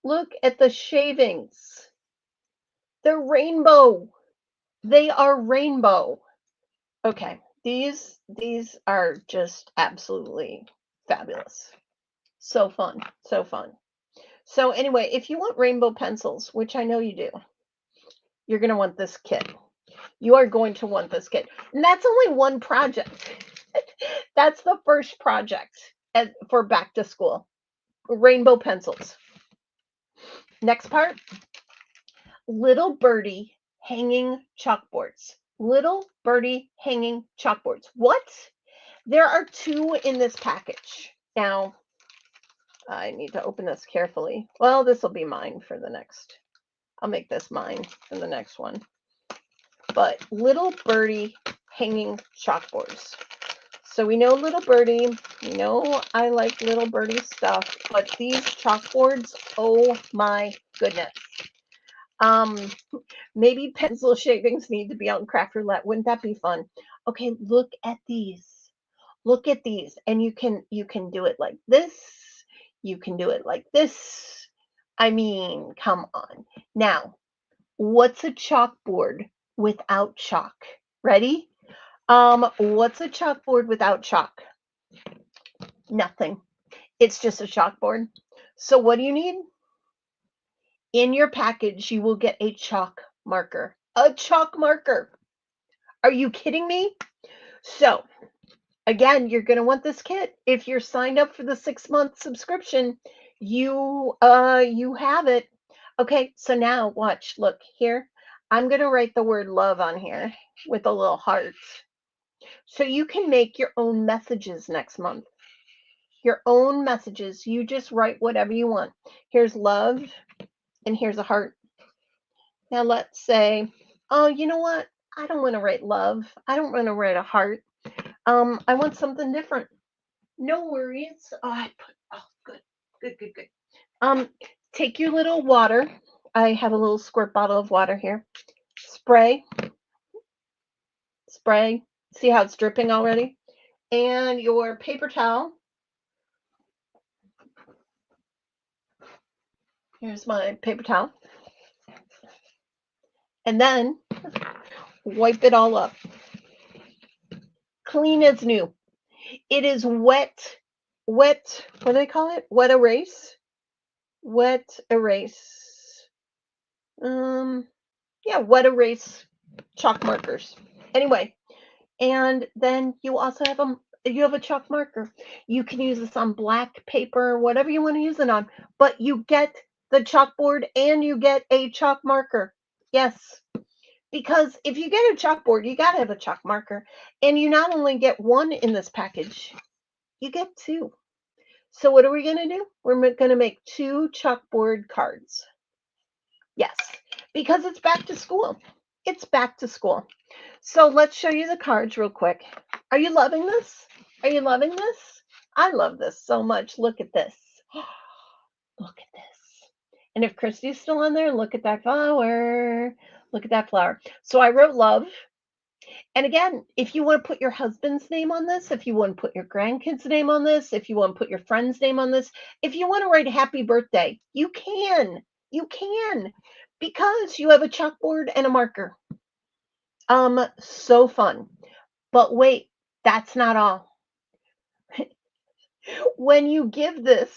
Look at the shavings. They're rainbow. They are rainbow. Okay, these are just absolutely fabulous. So fun, so fun. So anyway, if you want rainbow pencils, which I know you do, you're going to want this kit. You are going to want this kit. And that's only one project. That's the first project for back to school. Rainbow pencils. Next part, Little Birdie hanging chalkboards. Little Birdie hanging chalkboards. What? There are two in this package. Now, I need to open this carefully. Well, this will be mine for the next. I'll make this mine for the next one. But Little Birdie hanging chalkboards. So we know Little Birdie. We know I like Little Birdie stuff. But these chalkboards, oh my goodness. Maybe pencil shavings need to be on craft roulette. Wouldn't that be fun? Okay, look at these. Look at these. And you can do it like this. You can do it like this. I mean, come on. Now, what's a chalkboard without chalk? Ready? What's a chalkboard without chalk? Nothing. It's just a chalkboard. So what do you need? In your package, you will get a chalk marker. A chalk marker. Are you kidding me? So, again, you're going to want this kit. If you're signed up for the 6-month subscription, you have it. Okay, so now watch. Look here. I'm going to write the word love on here with a little heart. So you can make your own messages next month. Your own messages. You just write whatever you want. Here's love, and here's a heart. Now let's say, oh, you know what? I don't want to write love. I don't want to write a heart. I want something different. No worries. Oh, good. Take your little water I have a little squirt bottle of water here. Spray, spray. See how it's dripping already? And your paper towel. Here's my paper towel. And then wipe it all up. Clean as new. It is wet, what do they call it? Wet erase? Wet erase. Yeah, wet erase chalk markers. Anyway, and then you also have a chalk marker. You can use this on black paper, whatever you want to use it on, but you get the chalkboard and you get a chalk marker. Yes, because if you get a chalkboard, you got to have a chalk marker. And you not only get one in this package, you get two. So what are we going to do? We're going to make 2 chalkboard cards. Yes, because it's back to school. It's back to school. So let's show you the cards real quick. Are you loving this? Are you loving this? I love this so much. Look at this. Look at this. And if Christy's still on there, look at that flower. Look at that flower. So I wrote love. And again, if you want to put your husband's name on this, if you want to put your grandkids' name on this, if you want to put your friend's name on this, if you want to write happy birthday, you can. You can. Because you have a chalkboard and a marker. So fun. But wait, that's not all. When you give this,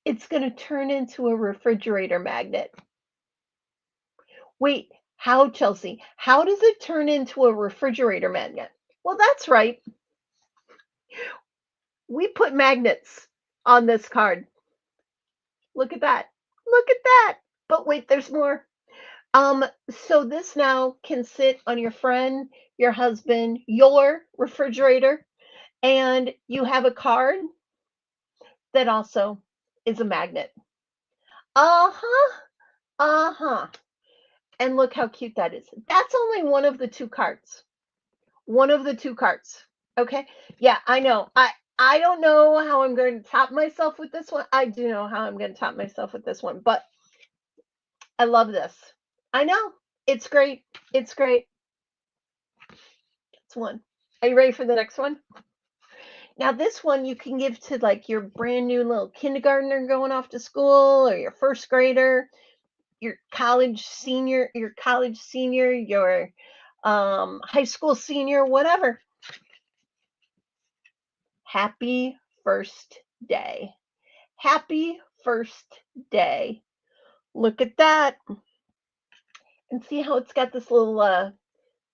it's going to turn into a refrigerator magnet. Wait, how, Chelsea? How does it turn into a refrigerator magnet? Well, that's right. We put magnets on this card. Look at that. Look at that. But wait, there's more. So this now can sit on your friend, your husband, your refrigerator, and you have a card that also is a magnet. Uh-huh. Uh-huh. And look how cute that is. That's only one of the 2 cards. One of the 2 cards. Okay? Yeah, I know. I don't know how I'm going to top myself with this one. I do know how I'm going to top myself with this one, but I love this. I know. It's great. It's great. It's one. Are you ready for the next one? Now, this one you can give to like your brand new little kindergartner going off to school, or your first grader, your college senior, your high school senior, whatever. Happy first day. Happy first day. Look at that. And see how it's got this little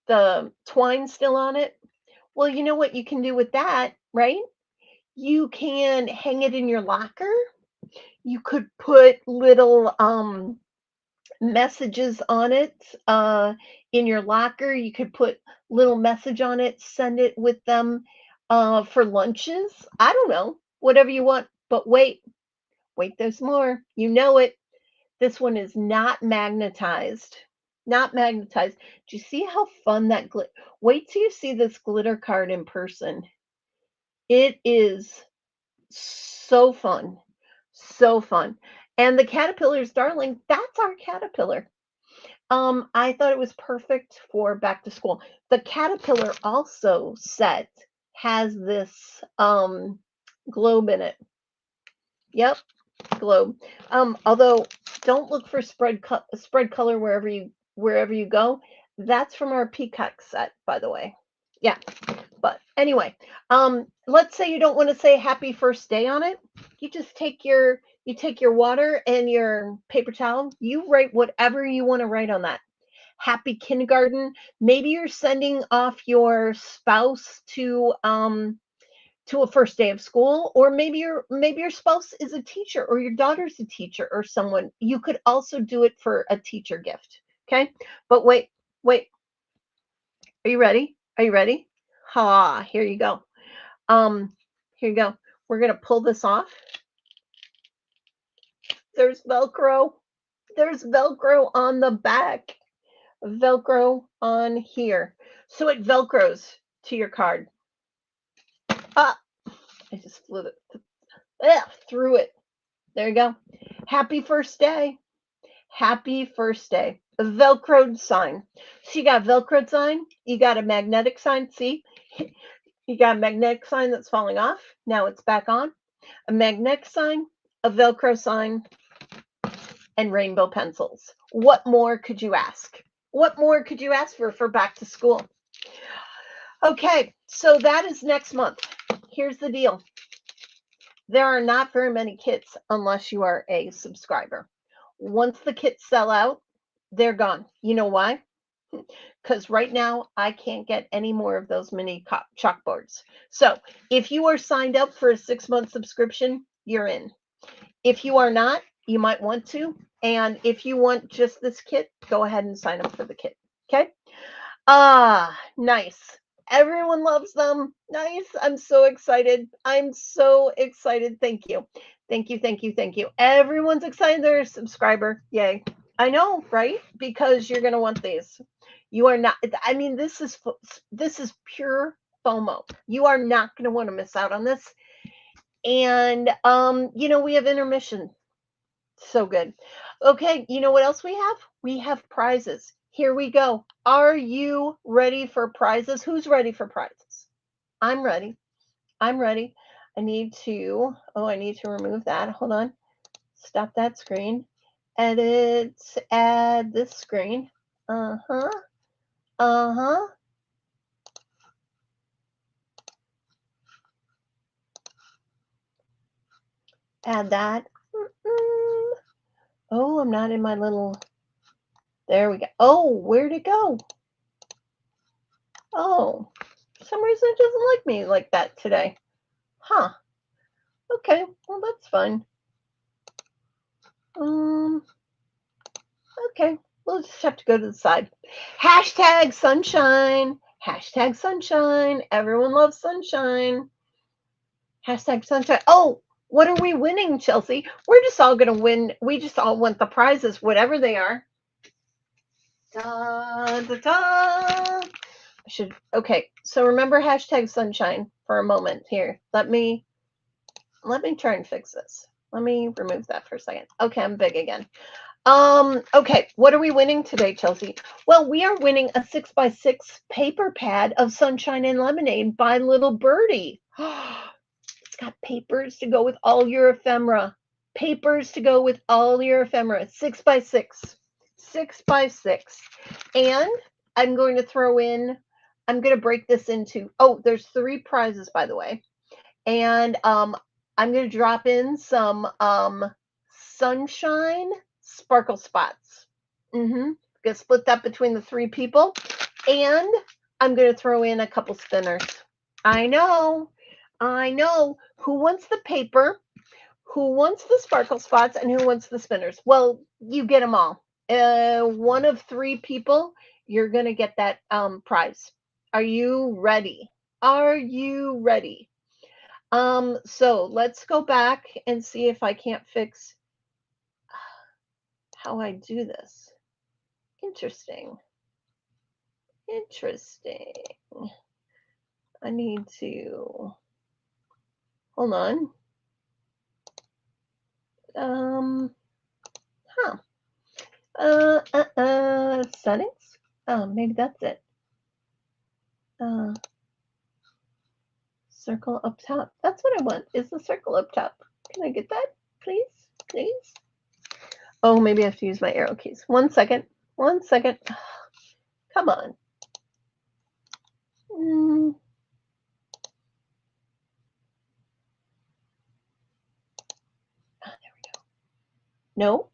the twine still on it? Well, you know what you can do with that, right? You can hang it in your locker. You could put little messages on it in your locker. You could put little message on it, send it with them for lunches. I don't know, whatever you want. But wait, there's more. You know it. This one is not magnetized. Not magnetized. Do you see how fun that wait till you see this glitter card in person. It is so fun. So fun. And the caterpillar's darling, that's our caterpillar. I thought it was perfect for back to school. The caterpillar also set has this globe in it. Yep, globe. Although don't look for spread color wherever you go. That's from our peacock set, by the way. Yeah. But anyway, let's say you don't want to say happy first day on it. You just take your water and your paper towel. You write whatever you want to write on that. Happy kindergarten. Maybe you're sending off your spouse to a first day of school, or maybe your spouse is a teacher, or your daughter's a teacher, or someone. You could also do it for a teacher gift. Okay, but wait. Are you ready? Are you ready? Ha! Here you go. Here you go. We're gonna pull this off. There's Velcro. There's Velcro on the back. Velcro on here. So it Velcros to your card. Ah, I just flew it. Through it. There you go. Happy first day. Happy first day. A Velcroed sign. So you got a Velcroed sign. You got a magnetic sign. See? You got a magnetic sign that's falling off. Now it's back on. A magnetic sign, a Velcro sign, and rainbow pencils. What more could you ask? What more could you ask for back to school? Okay, so that is next month. Here's the deal. There are not very many kits unless you are a subscriber. Once the kits sell out, they're gone. You know why? Because right now I can't get any more of those mini chalkboards. So if you are signed up for a 6-month subscription, you're in. If you are not, you might want to. And if you want just this kit, go ahead and sign up for the kit. Okay? Nice. Everyone loves them. Nice. I'm so excited. I'm so excited. Thank you. Thank you. Thank you. Thank you. Everyone's excited they're a subscriber. Yay. I know, right? Because you're going to want these. You are not, I mean, this is pure FOMO. You are not going to want to miss out on this. And, we have intermission. So good. Okay, you know what else we have? We have prizes. Here we go. Are you ready for prizes? Who's ready for prizes? I'm ready. I'm ready. I need to remove that. Hold on. Stop that screen. Edit, add this screen. Uh-huh. Uh-huh. Add that. Oh, I'm not in my little, there we go. Oh, where'd it go? Oh, for some reason it doesn't like me like that today. Huh. Okay, well that's fun. Okay, we'll just have to go to the side. Hashtag sunshine. Hashtag sunshine. Everyone loves sunshine. Hashtag sunshine. Oh, what are we winning, Chelsea? We're just all gonna win. We just all want the prizes, whatever they are. Da, da, da. Okay, so remember hashtag sunshine for a moment here. Let me try and fix this. Let me remove that for a second. Okay, I'm big again. Okay, what are we winning today, Chelsea? Well, we are winning a 6x6 paper pad of Sunshine and Lemonade by Little Birdie. It's got papers to go with all your ephemera. Papers to go with all your ephemera. 6x6. 6x6. And I'm going to break this into, there's 3 prizes, by the way. And I'm going to drop in some Sunshine Sparkle Spots. Going to split that between the 3 people. And I'm going to throw in a couple spinners. I know. Who wants the paper? Who wants the sparkle spots? And who wants the spinners? Well, you get them all. One of 3 people, you're going to get that prize. Are you ready? Are you ready? So let's go back and see if I can't fix how I do this. Interesting. I need to, hold on. Settings? Oh, maybe that's it. Circle up top. That's what I want, is the circle up top. Can I get that, please? Please? Oh, maybe I have to use my arrow keys. 1 second. 1 second. Come on. There we go. No.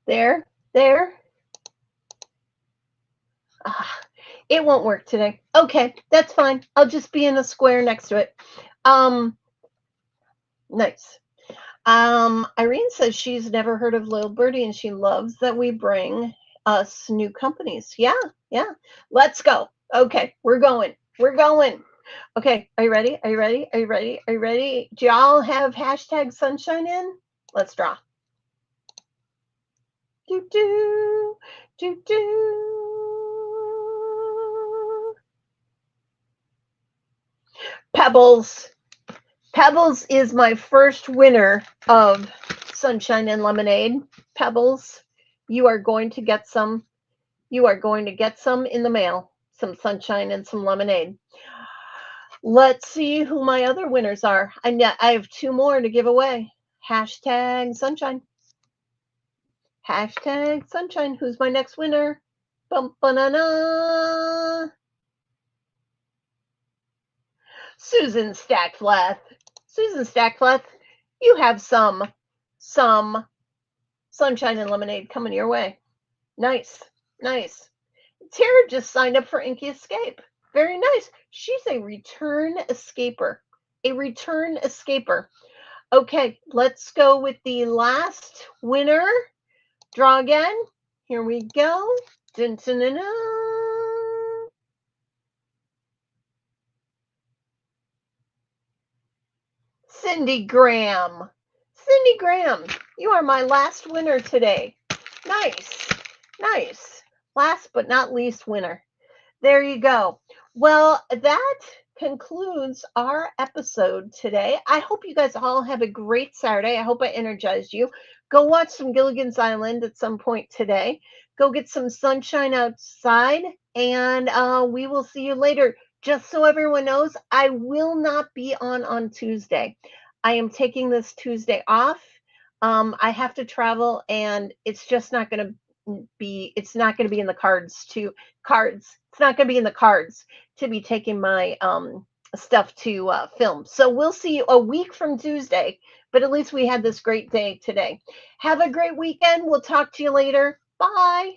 There. It won't work today. Okay, that's fine. I'll just be in a square next to it. Nice. Irene says she's never heard of Little Birdie and she loves that we bring us new companies. Yeah. Let's go. Okay, we're going. Okay, are you ready? Do y'all have hashtag sunshine in? Let's draw. Do. Pebbles is my first winner of sunshine and lemonade, Pebbles. You are going to get some. You are going to get some in the mail. Some sunshine and some lemonade. Let's see who my other winners are. I have two more to give away. Hashtag sunshine. Hashtag sunshine. Who's my next winner? Bum, ba-na-na. Susan Stackflath. Susan Stackflath, you have some sunshine and lemonade coming your way. Nice, nice. Tara just signed up for Inky Escape. Very nice. She's a return escaper. A return escaper. Okay, let's go with the last winner. Draw again. Here we go. Dun, dun, dun, dun. Cindy Graham. Cindy Graham, you are my last winner today. Nice, nice. Last but not least winner. There you go. Well, that concludes our episode today. I hope you guys all have a great Saturday. I hope I energized you. Go watch some Gilligan's Island at some point today. Go get some sunshine outside, and we will see you later. Just so everyone knows, I will not be on Tuesday. I am taking this Tuesday off. I have to travel, and it's just not going to be. It's not going to be in the cards. It's not going to be in the cards to be taking my stuff to film. So we'll see you a week from Tuesday. But at least we had this great day today. Have a great weekend. We'll talk to you later. Bye.